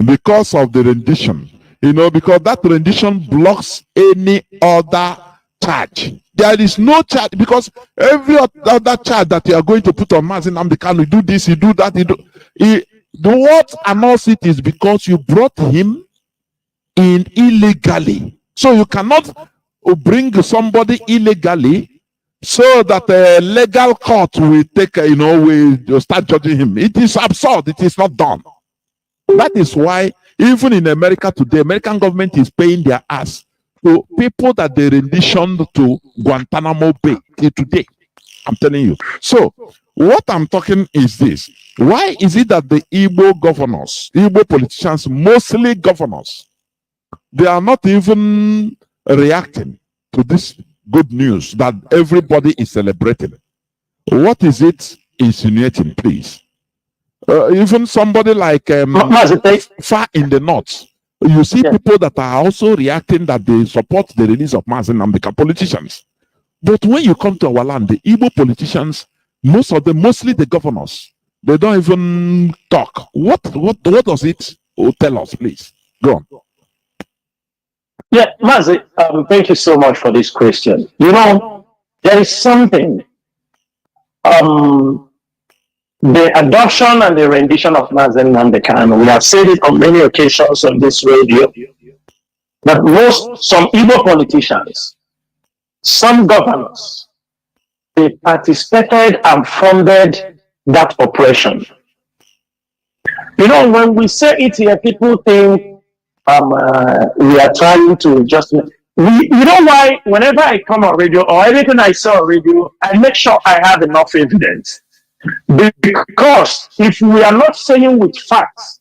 because of the rendition, because that rendition blocks any other charge. There is no charge, because every other charge that you are going to put on MAZI Nnamdi Kanu, you do this, you do that, what announce it is because you brought him in illegally. So you cannot bring somebody illegally so that a legal court will take, will start judging him. It is absurd. It is not done. That is why even in America today, American government is paying their ass to people that they renditioned to Guantanamo Bay today. I'm telling you. So what I'm talking is this. Why is it that the Igbo governors, Igbo politicians, mostly governors, they are not even reacting to this good news that everybody is celebrating? What is it insinuating, please? Even somebody like far in the north, you see people that are also reacting that they support the release of MAZI Nnamdi Kanu, politicians. But when you come to our land, the Igbo politicians, most of them, mostly the governors, they don't even talk. What does it tell us, please? Go on. Yeah, MAZI, thank you so much for this question. There is something, the adoption and the rendition of MAZI Nnamdi Kanu, we have said it on many occasions on this radio, that some Igbo politicians, some governors, they participated and funded that operation. When we say it here, people think we are trying to just. Why? Whenever I come on radio or everything I saw on radio, I make sure I have enough evidence. Because if we are not saying with facts,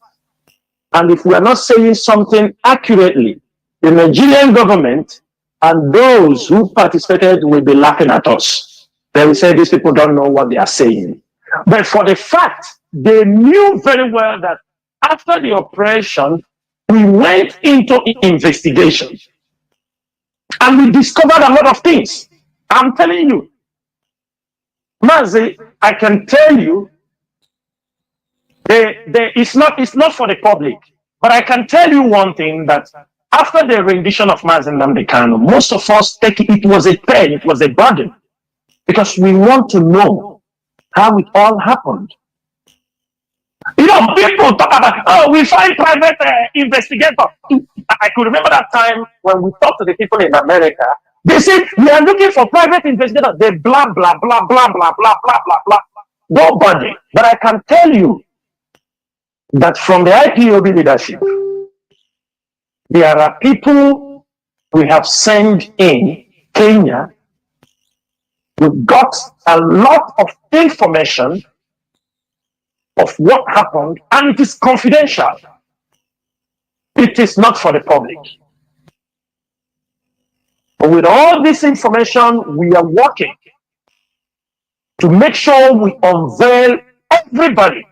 and if we are not saying something accurately, the Nigerian government and those who participated will be laughing at us. They will say these people don't know what they are saying. But for the fact, they knew very well that after the operation, we went into investigation and we discovered a lot of things. I'm telling you, MAZI, I can tell you, it's not for the public, but I can tell you one thing, that after the rendition of MAZI Nnamdi Kanu, most of us take it was a pain, it was a burden, because we want to know how it all happened. You know, people talk about, oh, we find private investigators. I could remember that time when we talked to the people in America. They said, we are looking for private investigators. They blah, blah, blah, blah, blah, blah, blah, blah, blah. Nobody. But I can tell you that from the IPOB leadership, there are people we have sent in Kenya. We've got a lot of information of what happened, and it is confidential. It is not for the public. But with all this information, we are working to make sure we unveil everybody.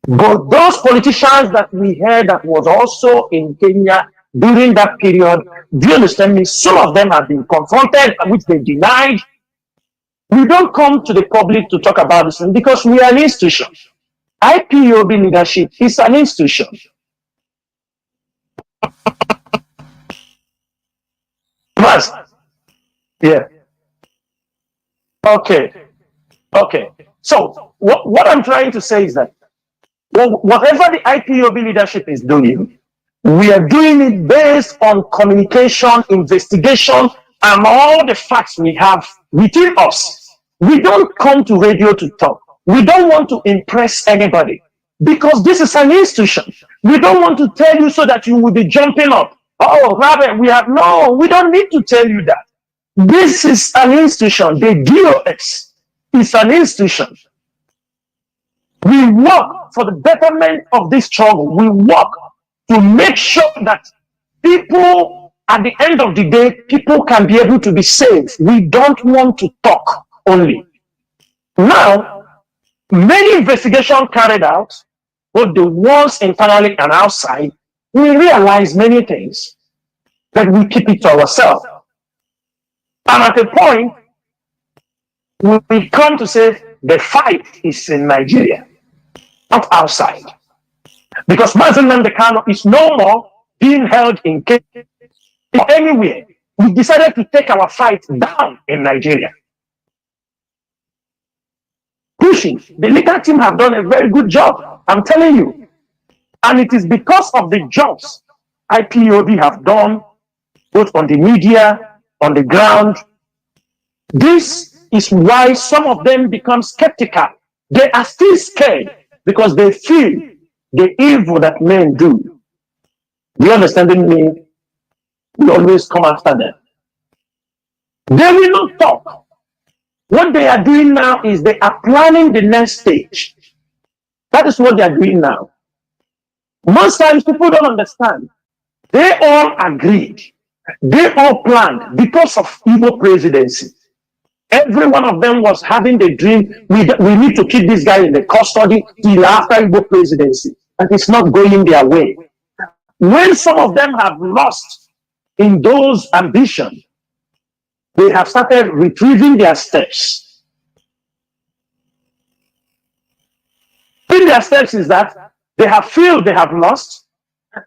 But those politicians that we heard that was also in Kenya during that period, do you understand me? Some of them have been confronted, which they denied. We don't come to the public to talk about this because we are an institution. IPOB leadership is an institution. Mas, yeah. Okay. So what I'm trying to say is that whatever the IPOB leadership is doing, we are doing it based on communication, investigation, and all the facts we have within us. We don't come to radio to talk. We don't want to impress anybody because this is an institution. We don't want to tell you so that you will be jumping up. Oh, Rabbi, we don't need to tell you that. This is an institution. The DOS is an institution. We work for the betterment of this struggle. We work to make sure that people, at the end of the day, people can be able to be saved. We don't want to talk only. Now, many investigations carried out, both the ones internally and outside, we realize many things, but we keep it to ourselves. And at a point, we come to say the fight is in Nigeria, not outside. Because MAZI Nnamdi Kanu is no more being held in Kenya or anywhere. We decided to take our fight down in Nigeria. Pushing. The legal team have done a very good job, I'm telling you. And it is because of the jobs IPOB have done, both on the media, on the ground. This is why some of them become skeptical. They are still scared because they feel the evil that men do. You understanding me? We always come after them. They will not talk. What they are doing now is they are planning the next stage. That is what they are doing now. Most times people don't understand. They all agreed. They all planned because of Igbo presidency. Every one of them was having the dream, we need to keep this guy in the custody till after Igbo presidency. And it's not going their way. When some of them have lost in those ambitions, they have started retrieving their steps. In their steps is that they have feel they have lost.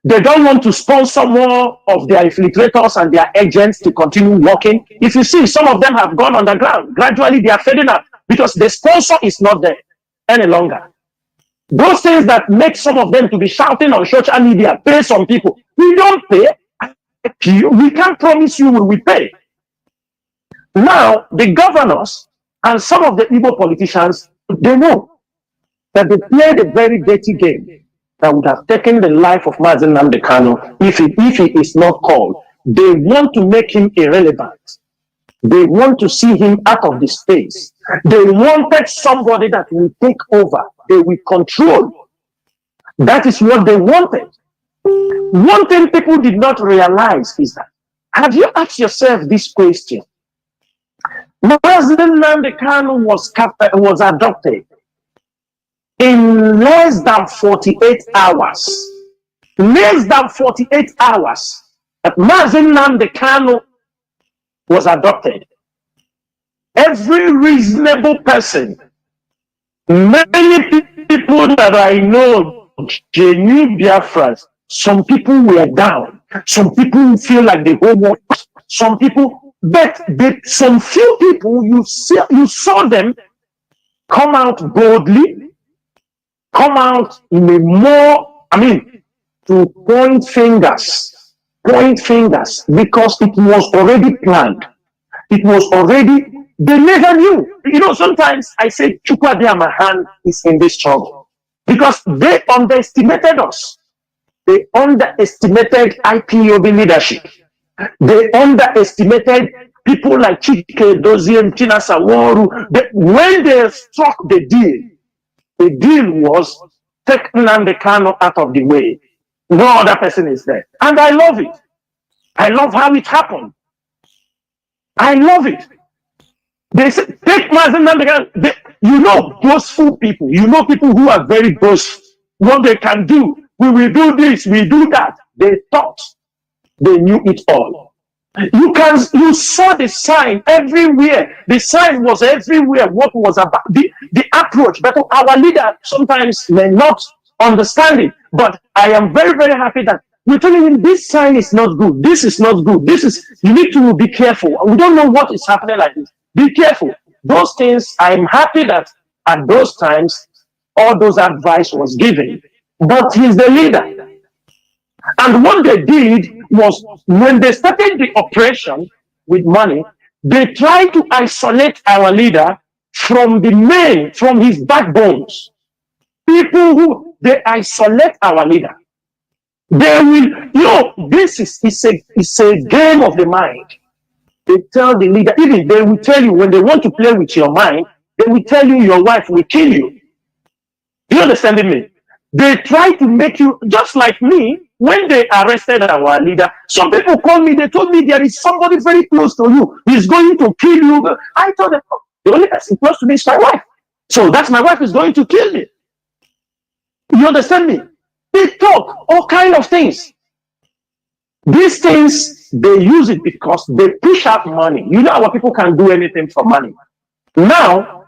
They don't want to sponsor more of their infiltrators and their agents to continue working. If you see, some of them have gone underground. Gradually, they are fading out because the sponsor is not there any longer. Those things that make some of them to be shouting on social media, pay some people. We don't pay. We can't promise you we will pay. Now, the governors and some of the Igbo politicians, they know that they played a very dirty game that would have taken the life of MAZI Nnamdi Kanu if he is not called. They want to make him irrelevant. They want to see him out of the space. They wanted somebody that will take over. They will control. That is what they wanted. One thing people did not realize is that, have you asked yourself this question? MAZI Nnamdi Kanu was adopted in less than 48 hours. Less than 48 hours that MAZI Nnamdi Kanu was adopted. Every reasonable person, many people that I know, genuine Biafrans, some people were down. Some people feel like the whole world. Some people, but some few people, you saw them come out boldly, come out in a more, to point fingers, because it was already planned. It was already, they never knew. Sometimes I say, Chukwuade, my hand is in this trouble because they underestimated us. They underestimated IPOB leadership. They underestimated people like Chike Dozie and Chinasa Nworu. When they struck the deal was take Nnamdi Kanu out of the way. No other person is there. And I love it. I love how it happened. I love it. They said, take MAZI Nnamdi Kanu. Boastful people. People who are very boastful. What they can do. We will do this, we do that. They thought they knew it all. You saw the sign everywhere. The sign was everywhere. What was about the approach. But our leader sometimes may not understand it. But I am very, very happy that we're telling him this sign is not good. This is not good. You need to be careful. We don't know what is happening like this. Be careful. Those things, I'm happy that at those times, all those advice was given. But he's the leader. And what they did was, when they started the operation with money, they tried to isolate our leader from his backbones. People who, they isolate our leader. They will, this is a game of the mind. They tell the leader, even they will tell you, when they want to play with your mind, they will tell you your wife will kill you. You understand me? They try to make you, just like me, when they arrested our leader, some people called me, they told me there is somebody very close to you. He's going to kill you. I told them, the only person close to me is my wife. So that's my wife is going to kill me. You understand me? They talk all kind of things. These things, they use it because they push out money. Our people can do anything for money. Now,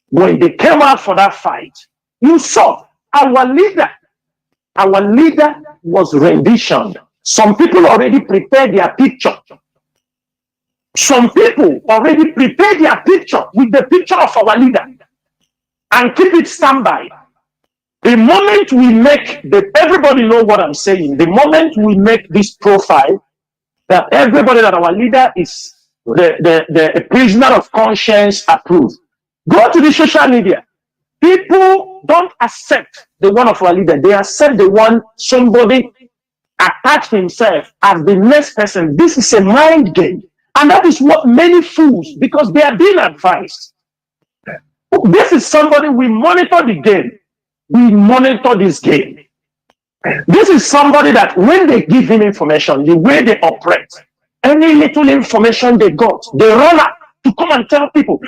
when they came out for that fight, you saw our leader was renditioned. Some people already prepared their picture. Some people already prepared their picture with the picture of our leader and keep it standby. The moment we make everybody know what I'm saying, the moment we make this profile, that everybody that our leader is the prisoner of conscience approved. Go to the social media. People don't accept the one of our leader. They accept the one somebody attached himself as the next person. This is a mind game. And that is what many fools, because they are being advised. This is somebody, we monitor the game. We monitor this game. This is somebody that when they give him information, the way they operate, any little information they got, they run out to come and tell people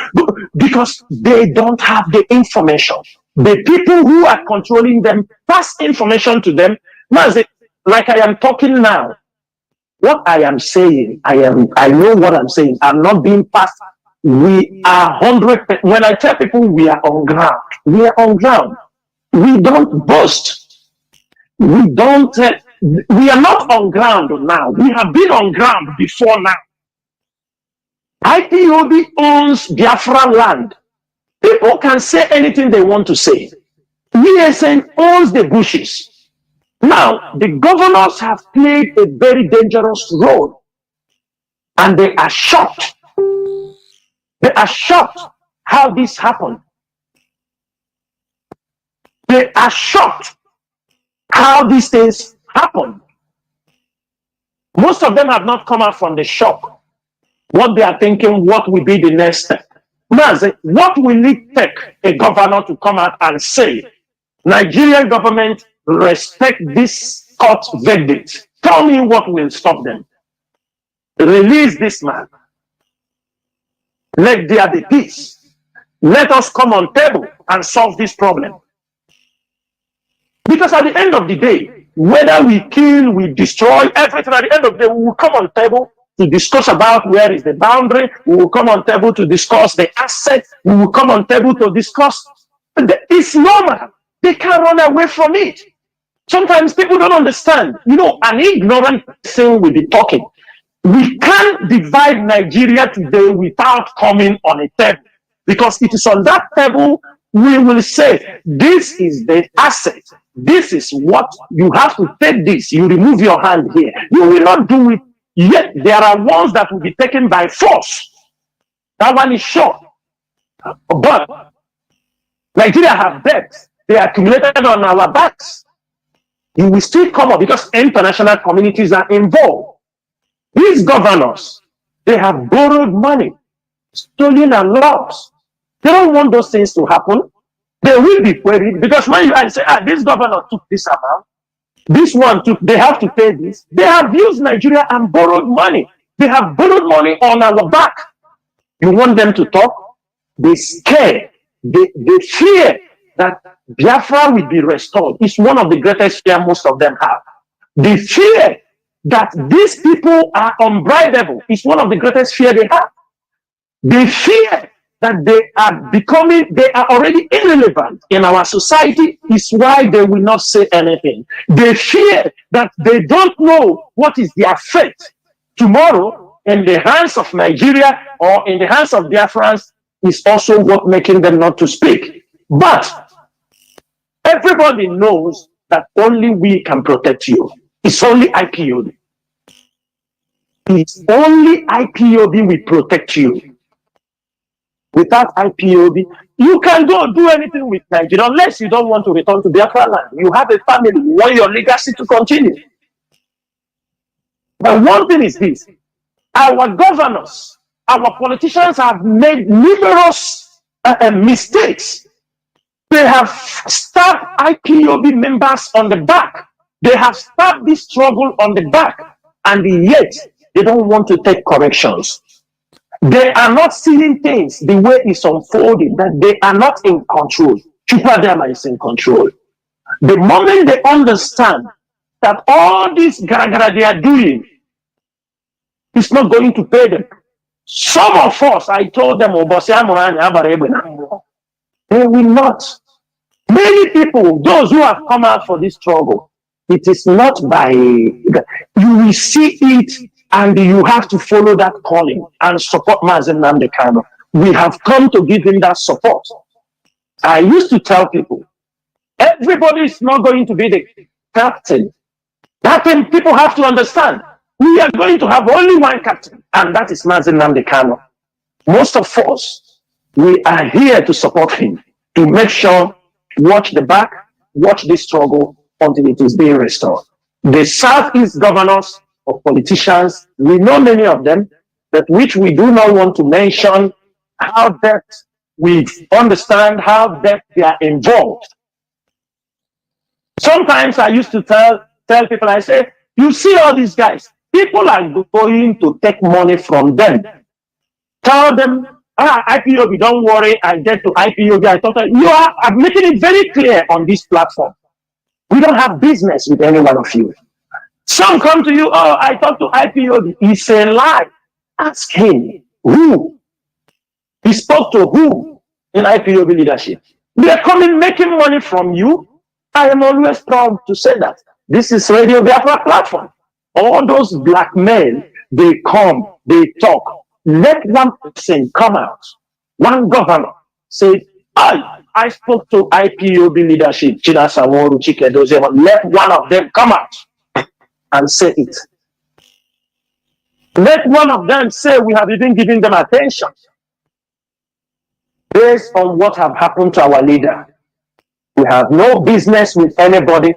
because they don't have the information. The people who are controlling them pass information to them. Like I am talking now, what I am saying, I know what I'm saying. I'm not being passed. We are 100%. When I tell people we are on ground, we are on ground. We don't boast. We don't. We are not on ground now. We have been on ground before now. IPOB owns Biafra land. People can say anything they want to say. ESN owns the bushes. Now, the governors have played a very dangerous role. And they are shocked. They are shocked how this happened. They are shocked how these things happen. Most of them have not come out from the shock. What they are thinking, what will be the next step? MAZI, what will it take a governor to come out and say, Nigerian government respect this court verdict? Tell me what will stop them. Release this man. Let there be peace. Let us come on table and solve this problem. Because at the end of the day, whether we kill, we destroy, everything, at the end of the day, we will come on table to discuss about where is the boundary. We will come on table to discuss the asset. We will come on table to discuss. It's normal. They can't run away from it. Sometimes people don't understand. You know, an ignorant person will be talking. We can't divide Nigeria today without coming on a table, because it is on that table we will say, this is the asset. This is what you have to take. This, you remove your hand here. You will not do it. Yet there are ones that will be taken by force. That one is sure. But Nigeria have debts. They are accumulated on our backs. You will still come up because international communities are involved. These governors, they have borrowed money, stolen and lost. They don't want those things to happen. They will be queried, because when you say, this governor took this amount, this one took, they have to pay this. They have used Nigeria and borrowed money. They have borrowed money on our back. You want them to talk? They scare. They fear that Biafra will be restored. It's one of the greatest fear most of them have. They fear that these people are unbribable. It's one of the greatest fear they have. They fear that they are already irrelevant in our society. Is why they will not say anything. They fear that they don't know what is their fate tomorrow in the hands of Nigeria or in the hands of Biafrans, is also what making them not to speak. But everybody knows that only we can protect you. It's only IPOB. It's only IPOB will protect you. Without IPOB, you can go do anything with Nigeria unless you don't want to return to Biafra land. You have a family, you want your legacy to continue. But one thing is this: our governors, our politicians have made numerous mistakes. They have stabbed IPOB members on the back. They have stabbed this struggle on the back, and yet they don't want to take corrections. They are not seeing things the way it's unfolding, that they are not in control. Chupadema is in control. The moment they understand that all this garagara they are doing is not going to pay them. Some of us, I told them, they will not. Many people, those who have come out for this struggle, it is not by, you will see it, and you have to follow that calling and support MAZI Nnamdi Kanu. We have come to give him that support. I used to tell people, everybody is not going to be the captain. That thing people have to understand. We are going to have only one captain, and that is MAZI Nnamdi Kanu. Most of us, we are here to support him, to make sure, watch the back, watch this struggle until it is being restored. The Southeast governors or politicians, we know many of them, but which we do not want to mention how depth we understand how depth they are involved. Sometimes I used to tell people, I say, you see all these guys, people are going to take money from them. Tell them, IPOB, don't worry, I get to IPOB. I thought I'm making it very clear on this platform. We don't have business with any one of you. Some come to you, I talked to IPOB. It's a lie. Ask him, who? He spoke to who in IPOB leadership? They are coming, making money from you. I am always proud to say that. This is Radio Biafra platform. All those blackmail, they come, they talk. Let one person come out. One governor say, I spoke to IPOB leadership, Chinasa Nworu Q A. Let one of them come out and say it. Let one of them say we have even given them attention. Based on what have happened to our leader, we have no business with anybody.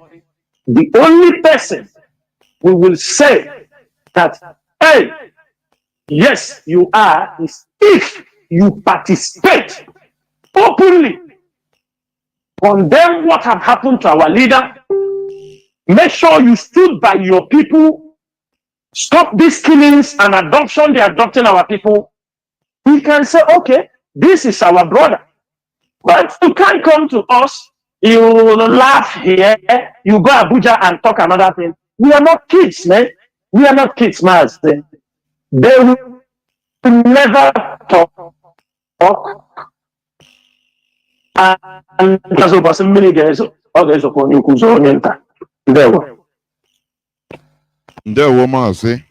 The only person we will say that, hey, yes, you are, is if you participate openly, condemn what have happened to our leader, make sure you stood by your people, stop these killings and adoption, they're adopting our people. We can say, okay, this is our brother. But you can't come to us, you laugh here, you go Abuja and talk another thing. We are not kids, man. We are not kids, man. They will never talk. And There were. There woman say.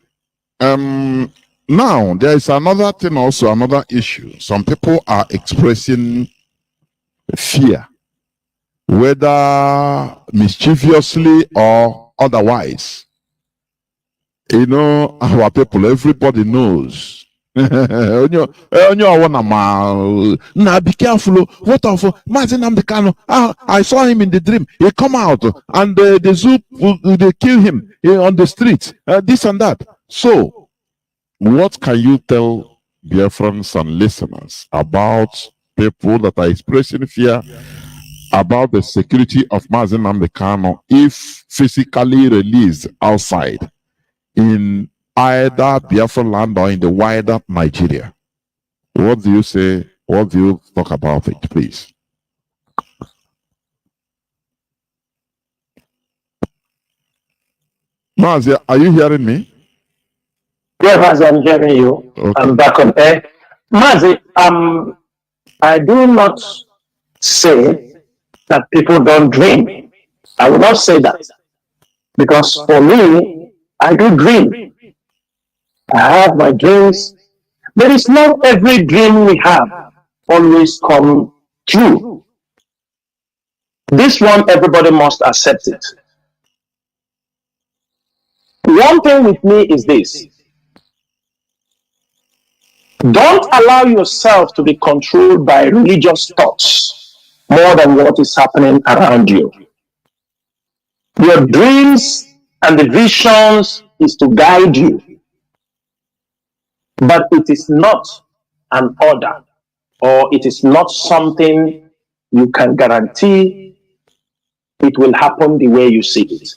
Now there is another thing also, another issue. Some people are expressing fear, whether mischievously or otherwise. You know, our people, everybody knows. Now be careful. What of MAZI Nnamdi Kanu? I saw him in the dream. He come out and the zoo they kill him on the street. This and that. So, what can you tell dear friends and listeners about people that are expressing fear about the security of MAZI Nnamdi Kanu if physically released outside in either Biafra land or in the wider Nigeria? What do you say? What do you talk about it, please? MAZI, are you hearing me? Yes, I'm hearing you. Okay. I'm back on air. MAZI, I do not say that people don't dream. I will not say that. Because for me, I do dream. I have my dreams. There is not every dream we have always come true. This one, everybody must accept it. One thing with me is this. Don't allow yourself to be controlled by religious thoughts more than what is happening around you. Your dreams and the visions is to guide you, but it is not an order, or it is not something you can guarantee it will happen the way you see it.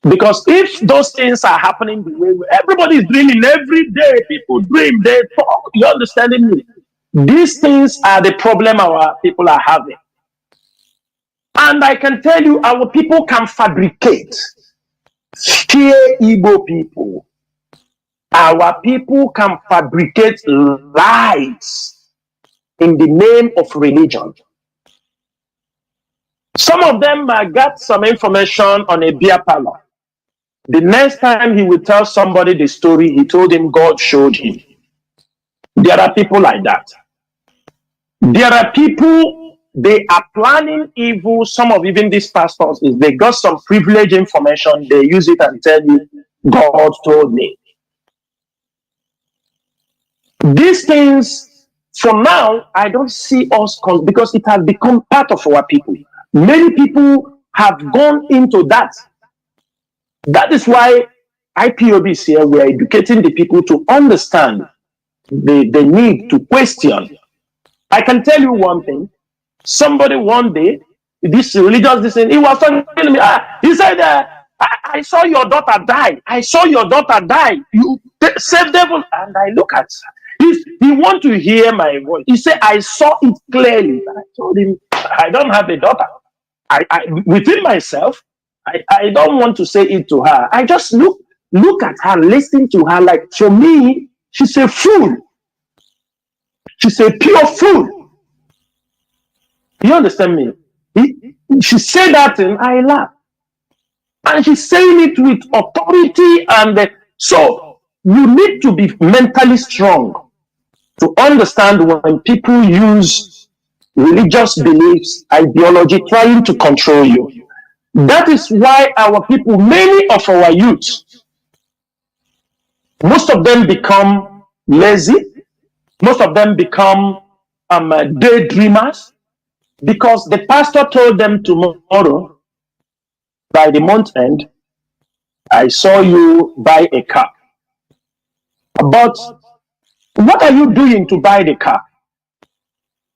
Because if those things are happening the way everybody is dreaming every day, people dream, they talk, you understanding me? These things are the problem our people are having. And I can tell you, our people can fabricate. Fear Igbo people. Our people can fabricate lies in the name of religion. Some of them got some information on a beer parlor. The next time he will tell somebody the story, he told him God showed him. There are people like that. There are people, they are planning evil. Some of even these pastors, is they got some privileged information, they use it and tell you, God told me. These things, for now, I don't see us, because it has become part of our people. Many people have gone into that. That is why IPOB is here. We are educating the people to understand the need to question. I can tell you one thing. Somebody one day, this religious thing, he was talking to me. He said, I saw your daughter die. I saw your daughter die. You save devil. And I look at he want to hear my voice. He said, I saw it clearly. I told him, I don't have a daughter. I within myself, I don't want to say it to her. I just look at her, listen to her. Like, for me, she's a fool. She's a pure fool. You understand me? She said that and I laugh. And she's saying it with authority. And so you need to be mentally strong to understand when people use religious beliefs, ideology, trying to control you. That is why our people, many of our youth, most of them become lazy. Most of them become daydreamers, because the pastor told them tomorrow, by the month end, I saw you buy a car. But what are you doing to buy the car?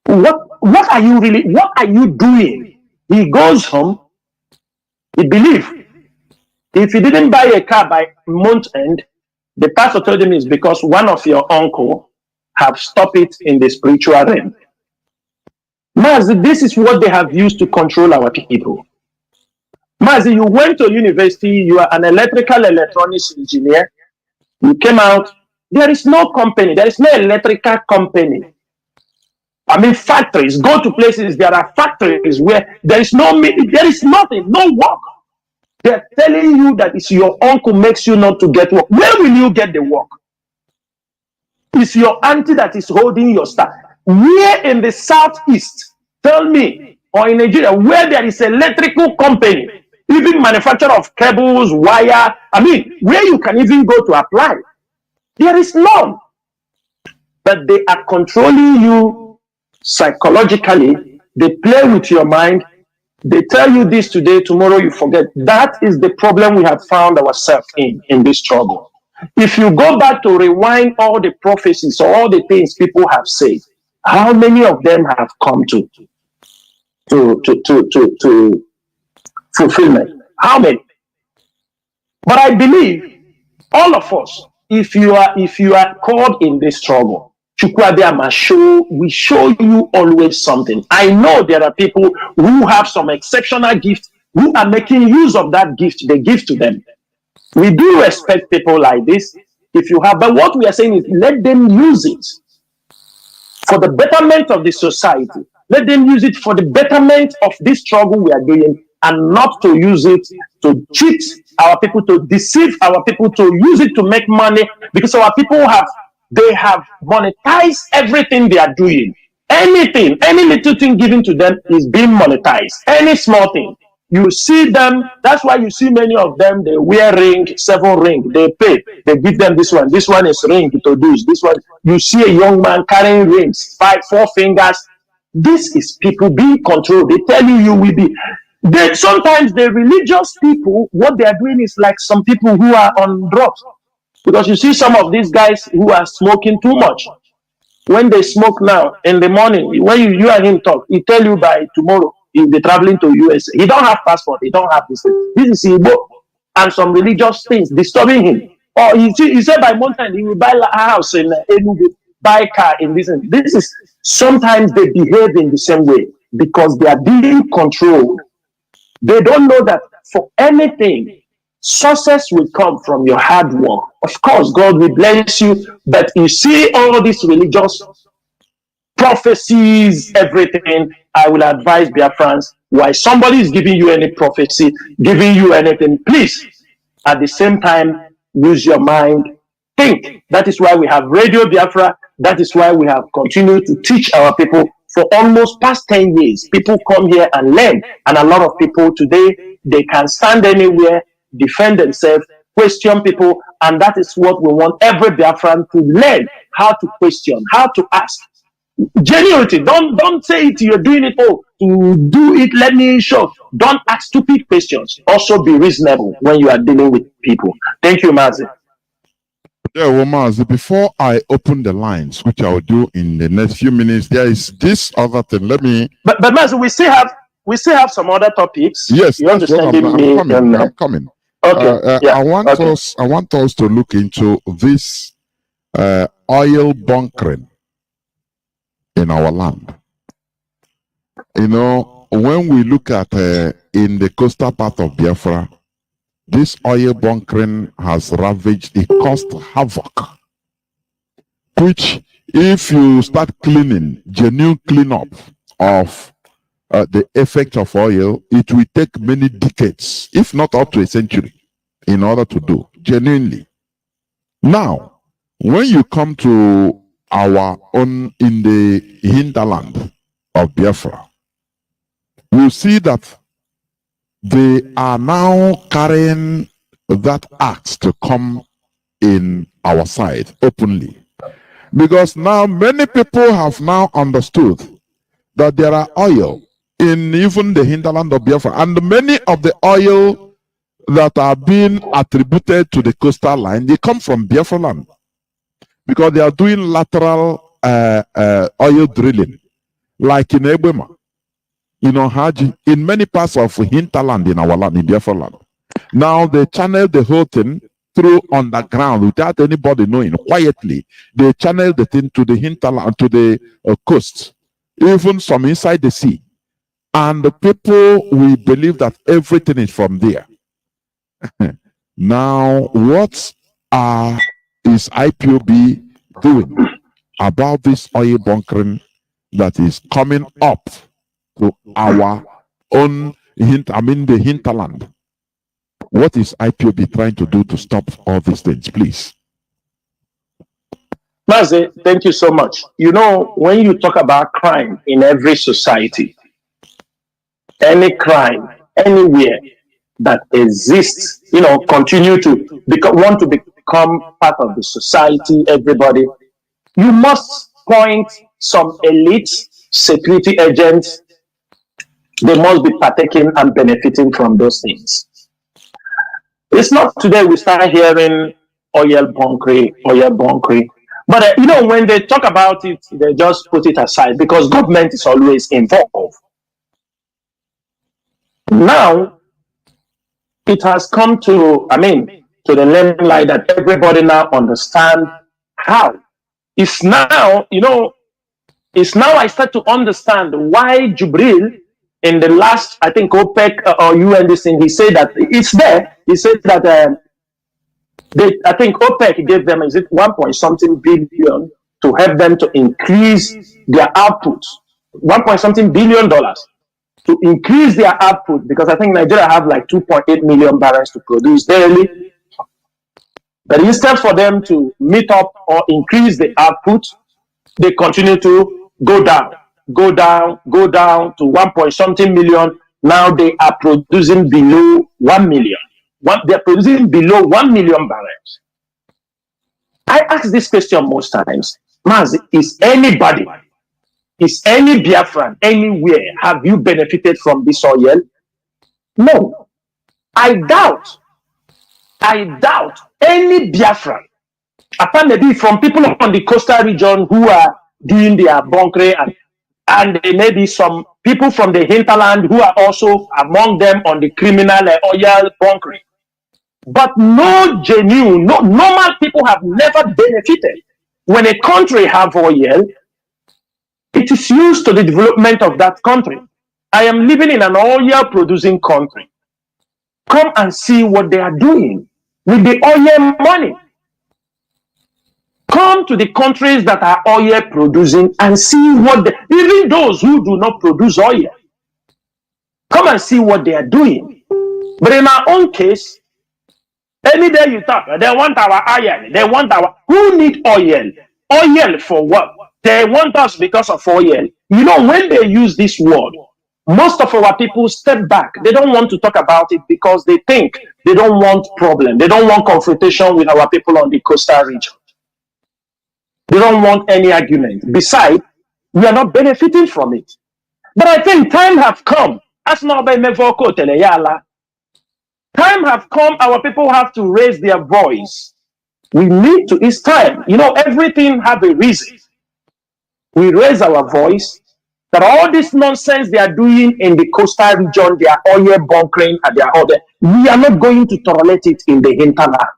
What are you doing? He goes home, he believes. If he didn't buy a car by month end, the pastor told him it's because one of your uncle have stopped it in the spiritual realm. MAZI, this is what they have used to control our people. MAZI, you went to university, you are an electrical electronics engineer, you came out, there is no company, there is no electrical company. I mean, factories, go to places, there are factories where there is nothing, no work. They're telling you that it's your uncle makes you not to get work. Where will you get the work? It's your auntie that is holding your staff. Where in the southeast, tell me, or in Nigeria, where there is electrical company, even manufacturer of cables, wire, I mean, where you can even go to apply? There is none. But they are controlling you psychologically. They play with your mind. They tell you this today, tomorrow you forget. That is the problem we have found ourselves in this struggle. If you go back to rewind all the prophecies or all the things people have said, how many of them have come to fulfillment? How many? But I believe all of us, if you are caught in this struggle, we show you always something. I know there are people who have some exceptional gift who are making use of that gift they give to them. We do respect people like this. If you have, but what we are saying is let them use it for the betterment of the society. Let them use it for the betterment of this struggle we are doing, and not to use it to cheat our people, to deceive our people, to use it to make money, because our people have monetized everything they are doing. Anything, any little thing given to them is being monetized. Any small thing. You see them, that's why you see many of them, they wear ring, 7 ring, they pay, they give them this one is ring to do this one. You see a young man carrying rings, 4 fingers. This is people being controlled. They tell you will be. Sometimes the religious people, what they are doing is like some people who are on drugs. Because you see some of these guys who are smoking too much. When they smoke now in the morning, when you and him talk, he tell you by tomorrow he'll be traveling to USA. He don't have passport. He don't have this. This is Igbo and some religious things disturbing him. Or he said by month he will buy a house in Enugu, buy a car in this. This is sometimes they behave in the same way because they are being controlled. They don't know that for anything, success will come from your hard work. Of course, God will bless you, but you see all these religious prophecies, everything. I will advise Biafrans, why somebody is giving you any prophecy, giving you anything, please, at the same time, use your mind, think. That is why we have Radio Biafra. That is why we have continued to teach our people for almost past 10 years. People come here and learn, and a lot of people today, they can stand anywhere, defend themselves, question people, and that is what we want every Biafran to learn, how to question, how to ask. Genuinity. Don't say it, you're doing it, oh, to do it, let me show. Don't ask stupid questions. Also be reasonable when you are dealing with people. Thank you, MAZI. Yeah, well, MAZI, before I open the lines, which I will do in the next few minutes, there is this other thing. Let me. But MAZI, we still have some other topics. Yes, you understand me? I'm coming. Okay. Yeah. I want us to look into this oil bunkering in our land. You know, when we look at in the coastal part of Biafra, this oil bunkering has ravaged, it caused havoc, which if you start cleaning, genuine cleanup of the effect of oil, it will take many decades, if not up to a century, in order to do, genuinely. Now, when you come to our own, in the hinterland of Biafra, you see that they are now carrying that axe to come in our side openly. Because now many people have now understood that there are oil in even the hinterland of Biafra, and many of the oil that are being attributed to the coastal line, they come from Biafra land, because they are doing lateral oil drilling, like in Ebema, you know, Haji, in many parts of hinterland in our land, in Biafra land. Now they channel the whole thing through underground without anybody knowing, quietly. They channel the thing to the hinterland, to the coast, even some inside the sea. And the people, we believe that everything is from there. Now, what is IPOB doing about this oil bunkering that is coming up to our own the hinterland? What is IPOB trying to do to stop all these things, please? MAZI, thank you so much. You know, when you talk about crime in every society, any crime, anywhere that exists, you know, continue to want to become part of the society, everybody, you must point some elite security agents. They must be partaking and benefiting from those things. It's not today we start hearing oil bunkering. But you know, when they talk about it, they just put it aside because government is always involved. Now, it has come to, to the limelight that everybody now understand how. It's now, you know, it's now I start to understand why Jubril in the last, I think OPEC or UN this thing, he said that it's there. He said that I think OPEC gave them, is it 1 point something billion to help them to increase their output. 1 point something billion dollars to increase their output, because I think Nigeria have like 2.8 million barrels to produce daily. But instead for them to meet up or increase the output, they continue to go down to 1 point something million. Now they are producing below 1 million. They're producing below 1 million barrels. I ask this question most times. MAZI, is any Biafran anywhere, have you benefited from this oil? No. I doubt any Biafran, apart maybe from people on the coastal region who are doing their bunkering, and there may be some people from the hinterland who are also among them on the criminal oil bunkering. But no genuine, no normal people have never benefited. When a country have oil, it is used to the development of that country. I am living in an oil producing country. Come and see what they are doing with the oil money. Come to the countries that are oil producing and see what even those who do not produce oil, come and see what they are doing. But in our own case, any day you talk, they want our oil. Who need oil? Oil for what? They want us because of oil. You know, when they use this word, most of our people step back. They don't want to talk about it because they think they don't want problem. They don't want confrontation with our people on the coastal region. They don't want any argument. Besides, we are not benefiting from it. But I think time have come. Time have come, our people have to raise their voice. We need to, it's time. You know, everything have a reason. We raise our voice that all this nonsense they are doing in the coastal region, their oil bunkering and their other, we are not going to tolerate it in the hinterland.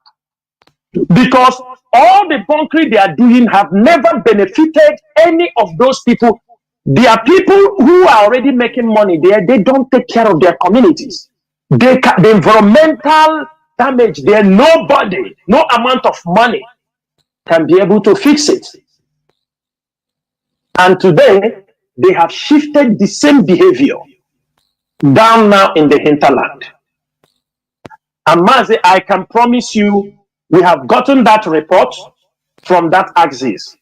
Because all the bunkering they are doing have never benefited any of those people. They are people who are already making money there. They don't take care of their communities. The environmental damage there, nobody, no amount of money can be able to fix it. And today, they have shifted the same behavior down now in the hinterland. And MAZI, I can promise you, we have gotten that report from that axis.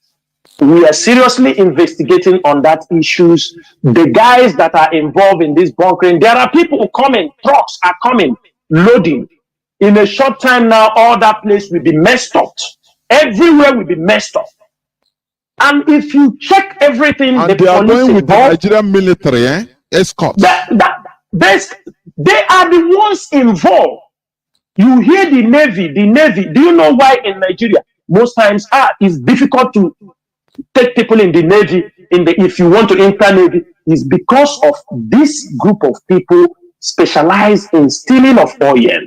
We are seriously investigating on that issues. The guys that are involved in this bunkering, there are people coming, trucks are coming, loading. In a short time now, all that place will be messed up. Everywhere will be messed up. And if you check everything, and they are going with the Nigerian military, escorts. They are the ones involved. You hear the Navy. Do you know why in Nigeria most times it's difficult to take people in the Navy, if you want to enter Navy, is because of this group of people specialized in stealing of oil.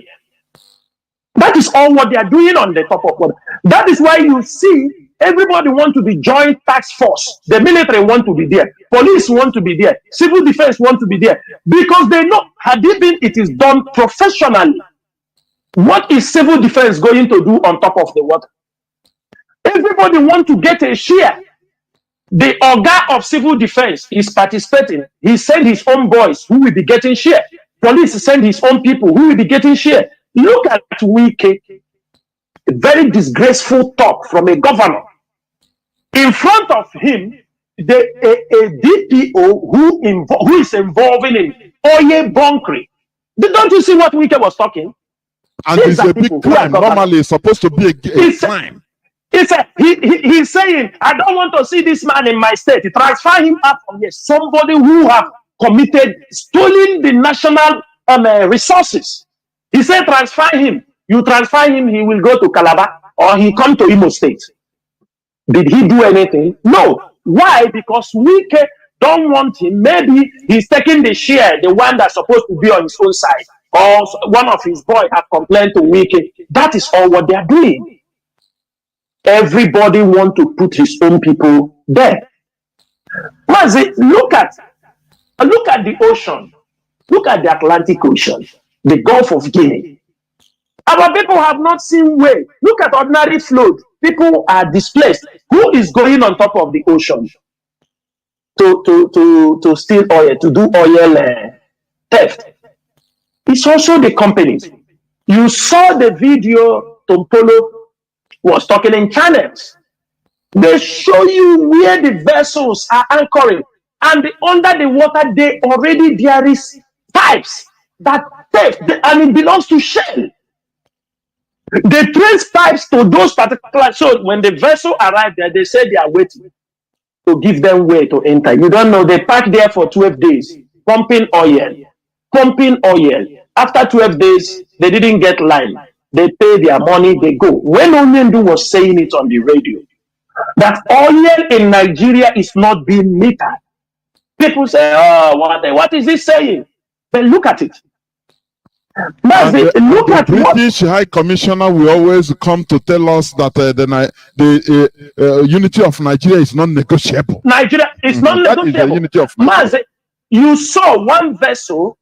That is all what they are doing on the top of what. That is why you see everybody want to be joint task force. The military want to be there. Police want to be there. Civil defense want to be there. Because they know, had it is done professionally. What is civil defense going to do on top of the water? Everybody want to get a share. The Oga of civil defense is participating. He sent his own boys who will be getting share. Police send his own people who will be getting share. Look at Wike, very disgraceful talk from a governor. In front of him, a DPO who is involving in oil bunkering. Don't you see what Wike was talking? And it's a big crime. Normally, it's supposed to be a crime. He's saying, I don't want to see this man in my state. Transfer him up from here. Somebody who have stolen the national resources. He said, transfer him. You transfer him, he will go to Calabar or he come to Imo State. Did he do anything? No. Why? Because Wike don't want him. Maybe he's taking the share, the one that's supposed to be on his own side. Or one of his boys have complained to Wike. That is all what they are doing. Everybody want to put his own people there. MAZI, look at the ocean. Look at the Atlantic Ocean, the Gulf of Guinea. Our people have not seen way. Look at ordinary flood. People are displaced. Who is going on top of the ocean to steal oil, to do oil theft? It's also the companies. You saw the video Tompolo was talking in channels. They show you where the vessels are anchoring, and under the water there is pipes that theft, and it belongs to Shell. They trace pipes to those particular. So when the vessel arrived there, they said they are waiting to give them way to enter. You don't know, they packed there for 12 days, pumping oil. After 12 days, they didn't get line. They pay their money, they go. When Onyendu was saying it on the radio, that oil in Nigeria is not being metered. People say, oh, what is he saying? But look at it. MAZI, look at the British High Commissioner will always come to tell us that the unity of Nigeria is not negotiable. Nigeria is not negotiable. That is the unity of Nigeria. MAZI, you saw one vessel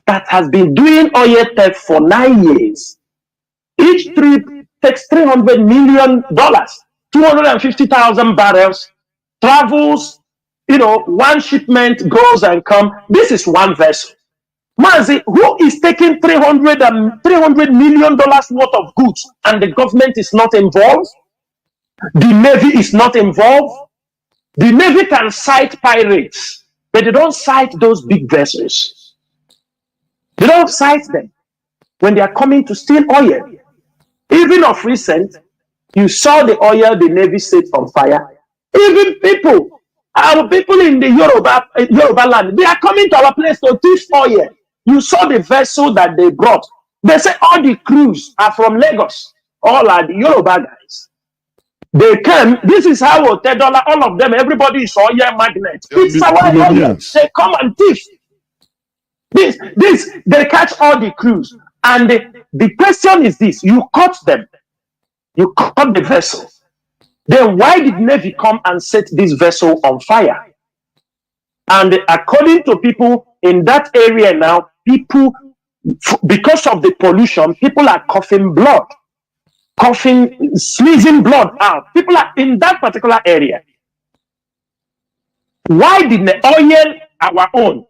that has been doing oil theft for 9 years. Each trip takes $300 million, 250,000 barrels, travels, one shipment goes and comes. This is one vessel. MAZI, who is taking $300 million worth of goods and the government is not involved? The Navy is not involved. The Navy can cite pirates, but they don't cite those big vessels. They don't cite them when they are coming to steal oil. Even of recent, you saw the oil the Navy set on fire. Even our people in the Yoruba land, they are coming to our place to thief oil. You saw the vessel that they brought. They say all the crews are from Lagos. All are the Yoruba guys. They came. This is how $10, all of them, everybody is oil magnet. It's our oil. They come and thief. They catch all the crews. And the question is this: you caught them. You caught the vessel. Then why did Navy come and set this vessel on fire? And according to people in that area now, because of the pollution, people are coughing blood, sneezing blood out. People are in that particular area. Why did they oil our own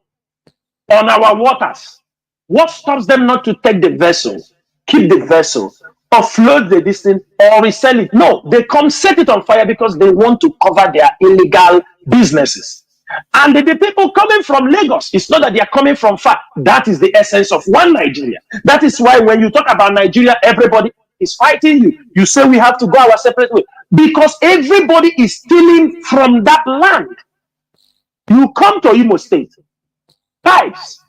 on our waters? What stops them not to take the vessel, keep the vessel, offload the distance, or resell it? No, they come set it on fire because they want to cover their illegal businesses. And the people coming from Lagos, it's not that they are coming from far. That is the essence of one Nigeria. That is why when you talk about Nigeria, everybody is fighting you. You say we have to go our separate way. Because everybody is stealing from that land. You come to Imo State, pipes.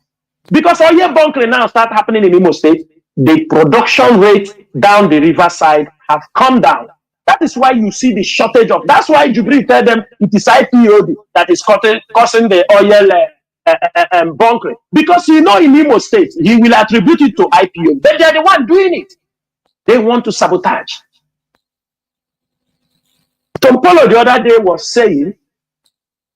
Because oil bunkering now start happening in Imo State, the production rate down the riverside have come down. That is why you see the shortage of. That's why Jubilee tell them it is IPOB that is causing the oil bunkering. Because in Imo State, he will attribute it to IPOB. But they are the one doing it. They want to sabotage. Tompolo the other day was saying,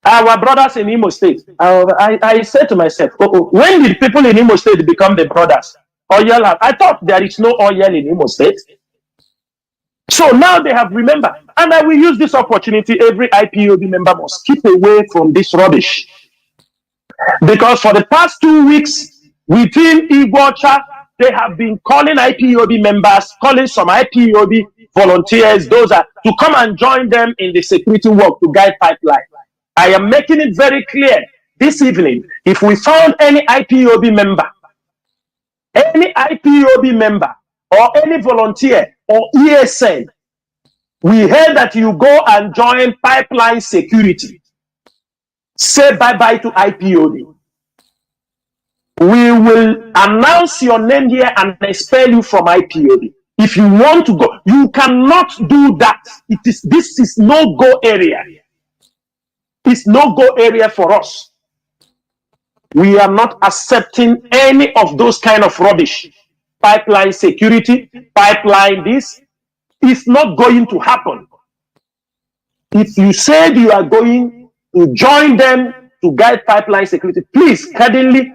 our brothers in Imo State. I said to myself, when did people in Imo State become the brothers? Oil. I thought there is no oil in Imo State. So now they have remembered, and I will use this opportunity. Every IPOB member must keep away from this rubbish. Because for the past 2 weeks, within Iguacha they have been calling IPOB members, calling some IPOB volunteers, those are to come and join them in the security work to guide pipeline. I am making it very clear this evening, if we found any IPOB member, or any volunteer or ESN, we heard that you go and join pipeline security, say bye-bye to IPOB. We will announce your name here and expel you from IPOB. If you want to go, you cannot do that. This is no-go area. It's no-go area for us. We are not accepting any of those kind of rubbish. Pipeline security, pipeline this, is not going to happen. If you said you are going to join them to guide pipeline security, please kindly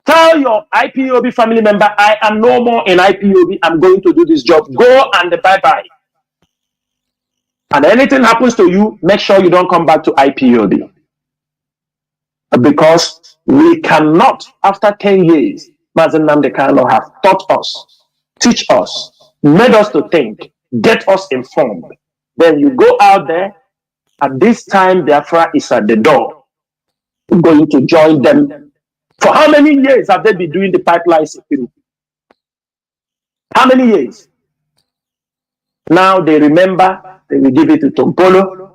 tell your IPOB family member, I am no more in IPOB, I'm going to do this job. Go and bye-bye. And anything happens to you, make sure you don't come back to IPOB. Because we cannot, after 10 years, MAZI Nnamdi Kanu have taught us, teach us, made us to think, get us informed. Then you go out there, at this time, Biafra is at the door. We're going to join them. For how many years have they been doing the pipeline security? How many years? Now they remember, they will give it to Tompolo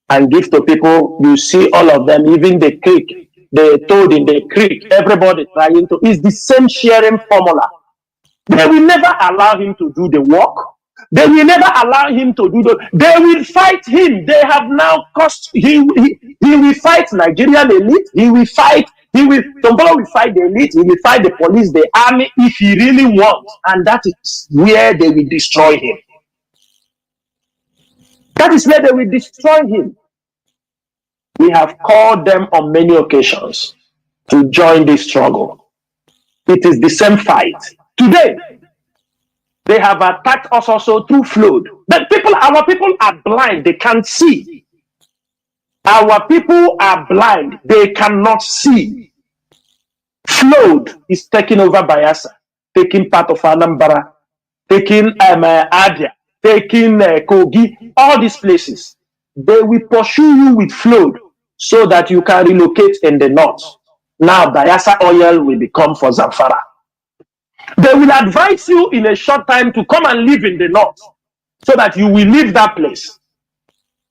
and give to people. You see all of them, even the creek, the toad in the creek, everybody trying to, it's the same sharing formula. They will never allow him to do the work. They will never allow him to do the, they will fight him. They have now cost, he will fight Nigerian elite, Tombolo will fight the elite, he will fight the police, the army, if he really wants. And that is where they will destroy him. That is where they will destroy him. We have called them on many occasions to join this struggle. It is the same fight. Today, they have attacked us also through flood. But our people are blind, they can't see. Our people are blind, they cannot see. Flood is taking over Bayelsa, taking part of Anambra, taking Abia, taking Kogi, all these places. They will pursue you with flood so that you can relocate in the north. Now Bayelsa oil will become for Zamfara. They will advise you in a short time to come and live in the north so that you will leave that place.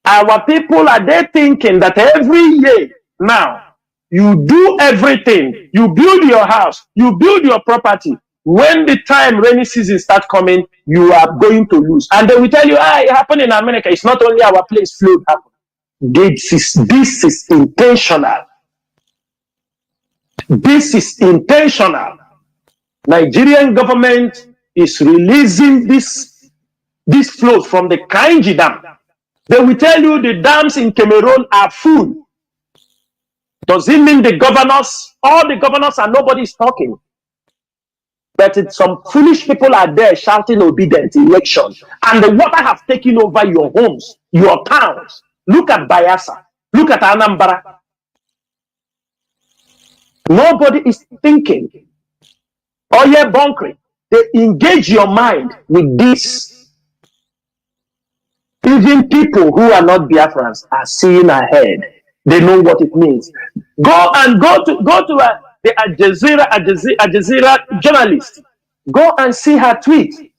Our people, are they thinking that every year now, you do everything, you build your house, you build your property. When the time rainy season starts coming, you are going to lose. And they will tell you, it happened in America. It's not only our place, flood happened. This is intentional. This is intentional. Nigerian government is releasing this flow from the Kainji Dam. They will tell you the dams in Cameroon are full. Does it mean the governors, all the governors and nobody is talking? But some foolish people are there shouting obedient election. And the water have taken over your homes, your towns. Look at Bayelsa. Look at Anambra. Nobody is thinking. Oye bunkering. They engage your mind with this. Even people who are not Biafrans are seeing ahead. They know what it means. Go to the Al Jazeera journalist. Go and see her tweet.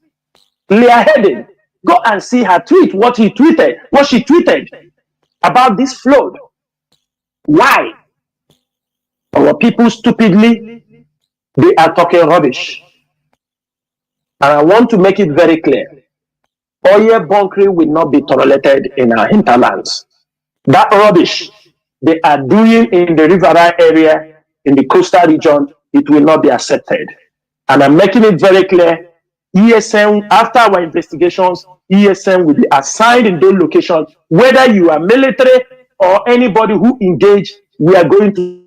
Leah Heading. Go and see her tweet. What she tweeted about this flood. Why? Our people stupidly, they are talking rubbish. And I want to make it very clear. Oil bunkering will not be tolerated in our hinterlands. That rubbish they are doing in the riverine area, in the coastal region, it will not be accepted. And I'm making it very clear, ESN, after our investigations, ESN will be assigned in those locations. Whether you are military or anybody who engage, we are going to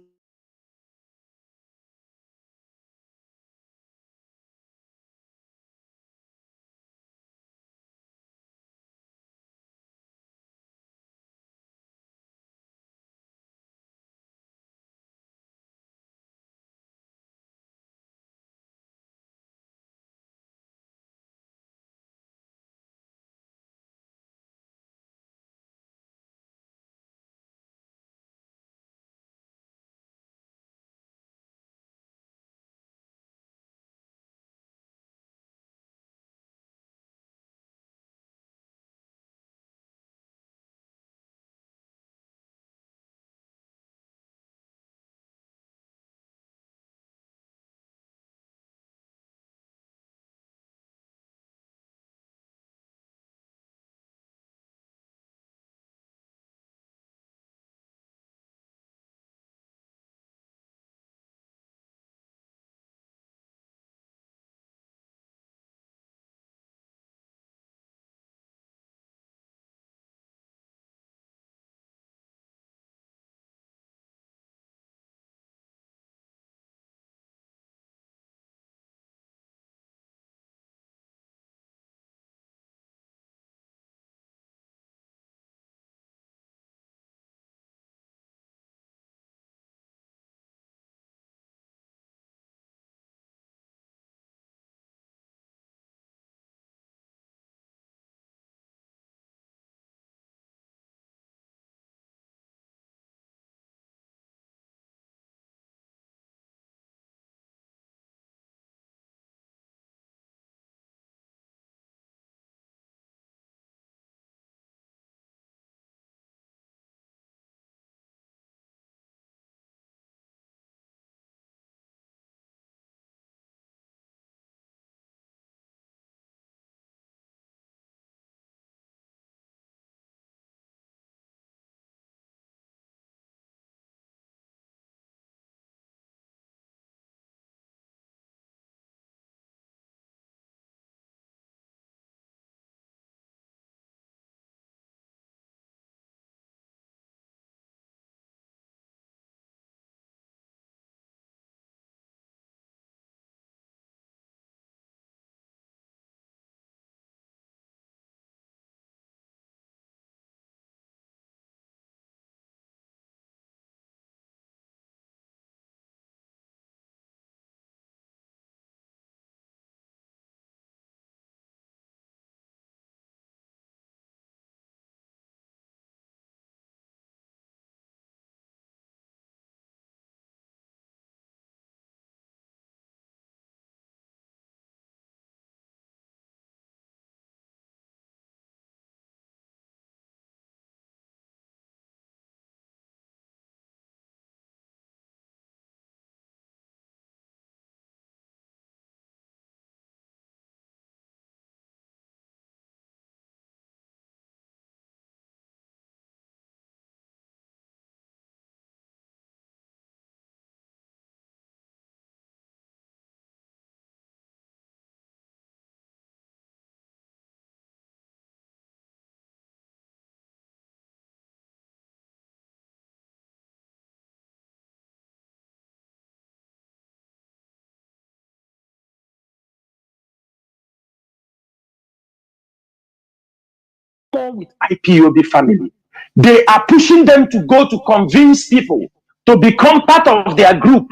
with IPOB family. They are pushing them to go to convince people to become part of their group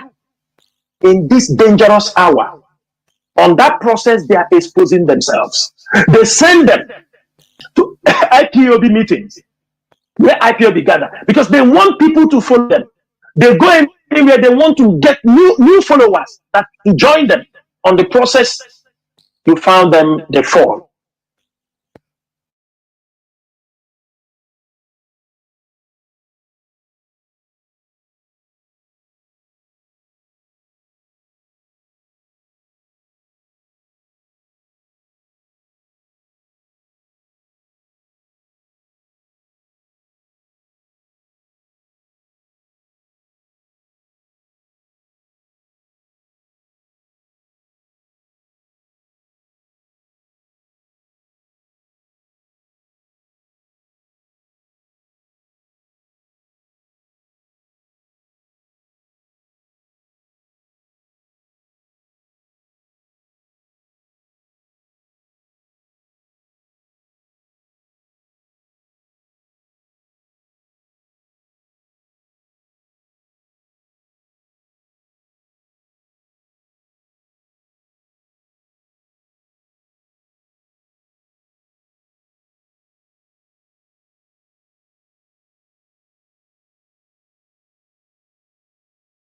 in this dangerous hour. On that process, they are exposing themselves. They send them to IPOB meetings where IPOB gather because they want people to follow them. They go anywhere they want to get new followers that to join them. On the process, you found them, they fall.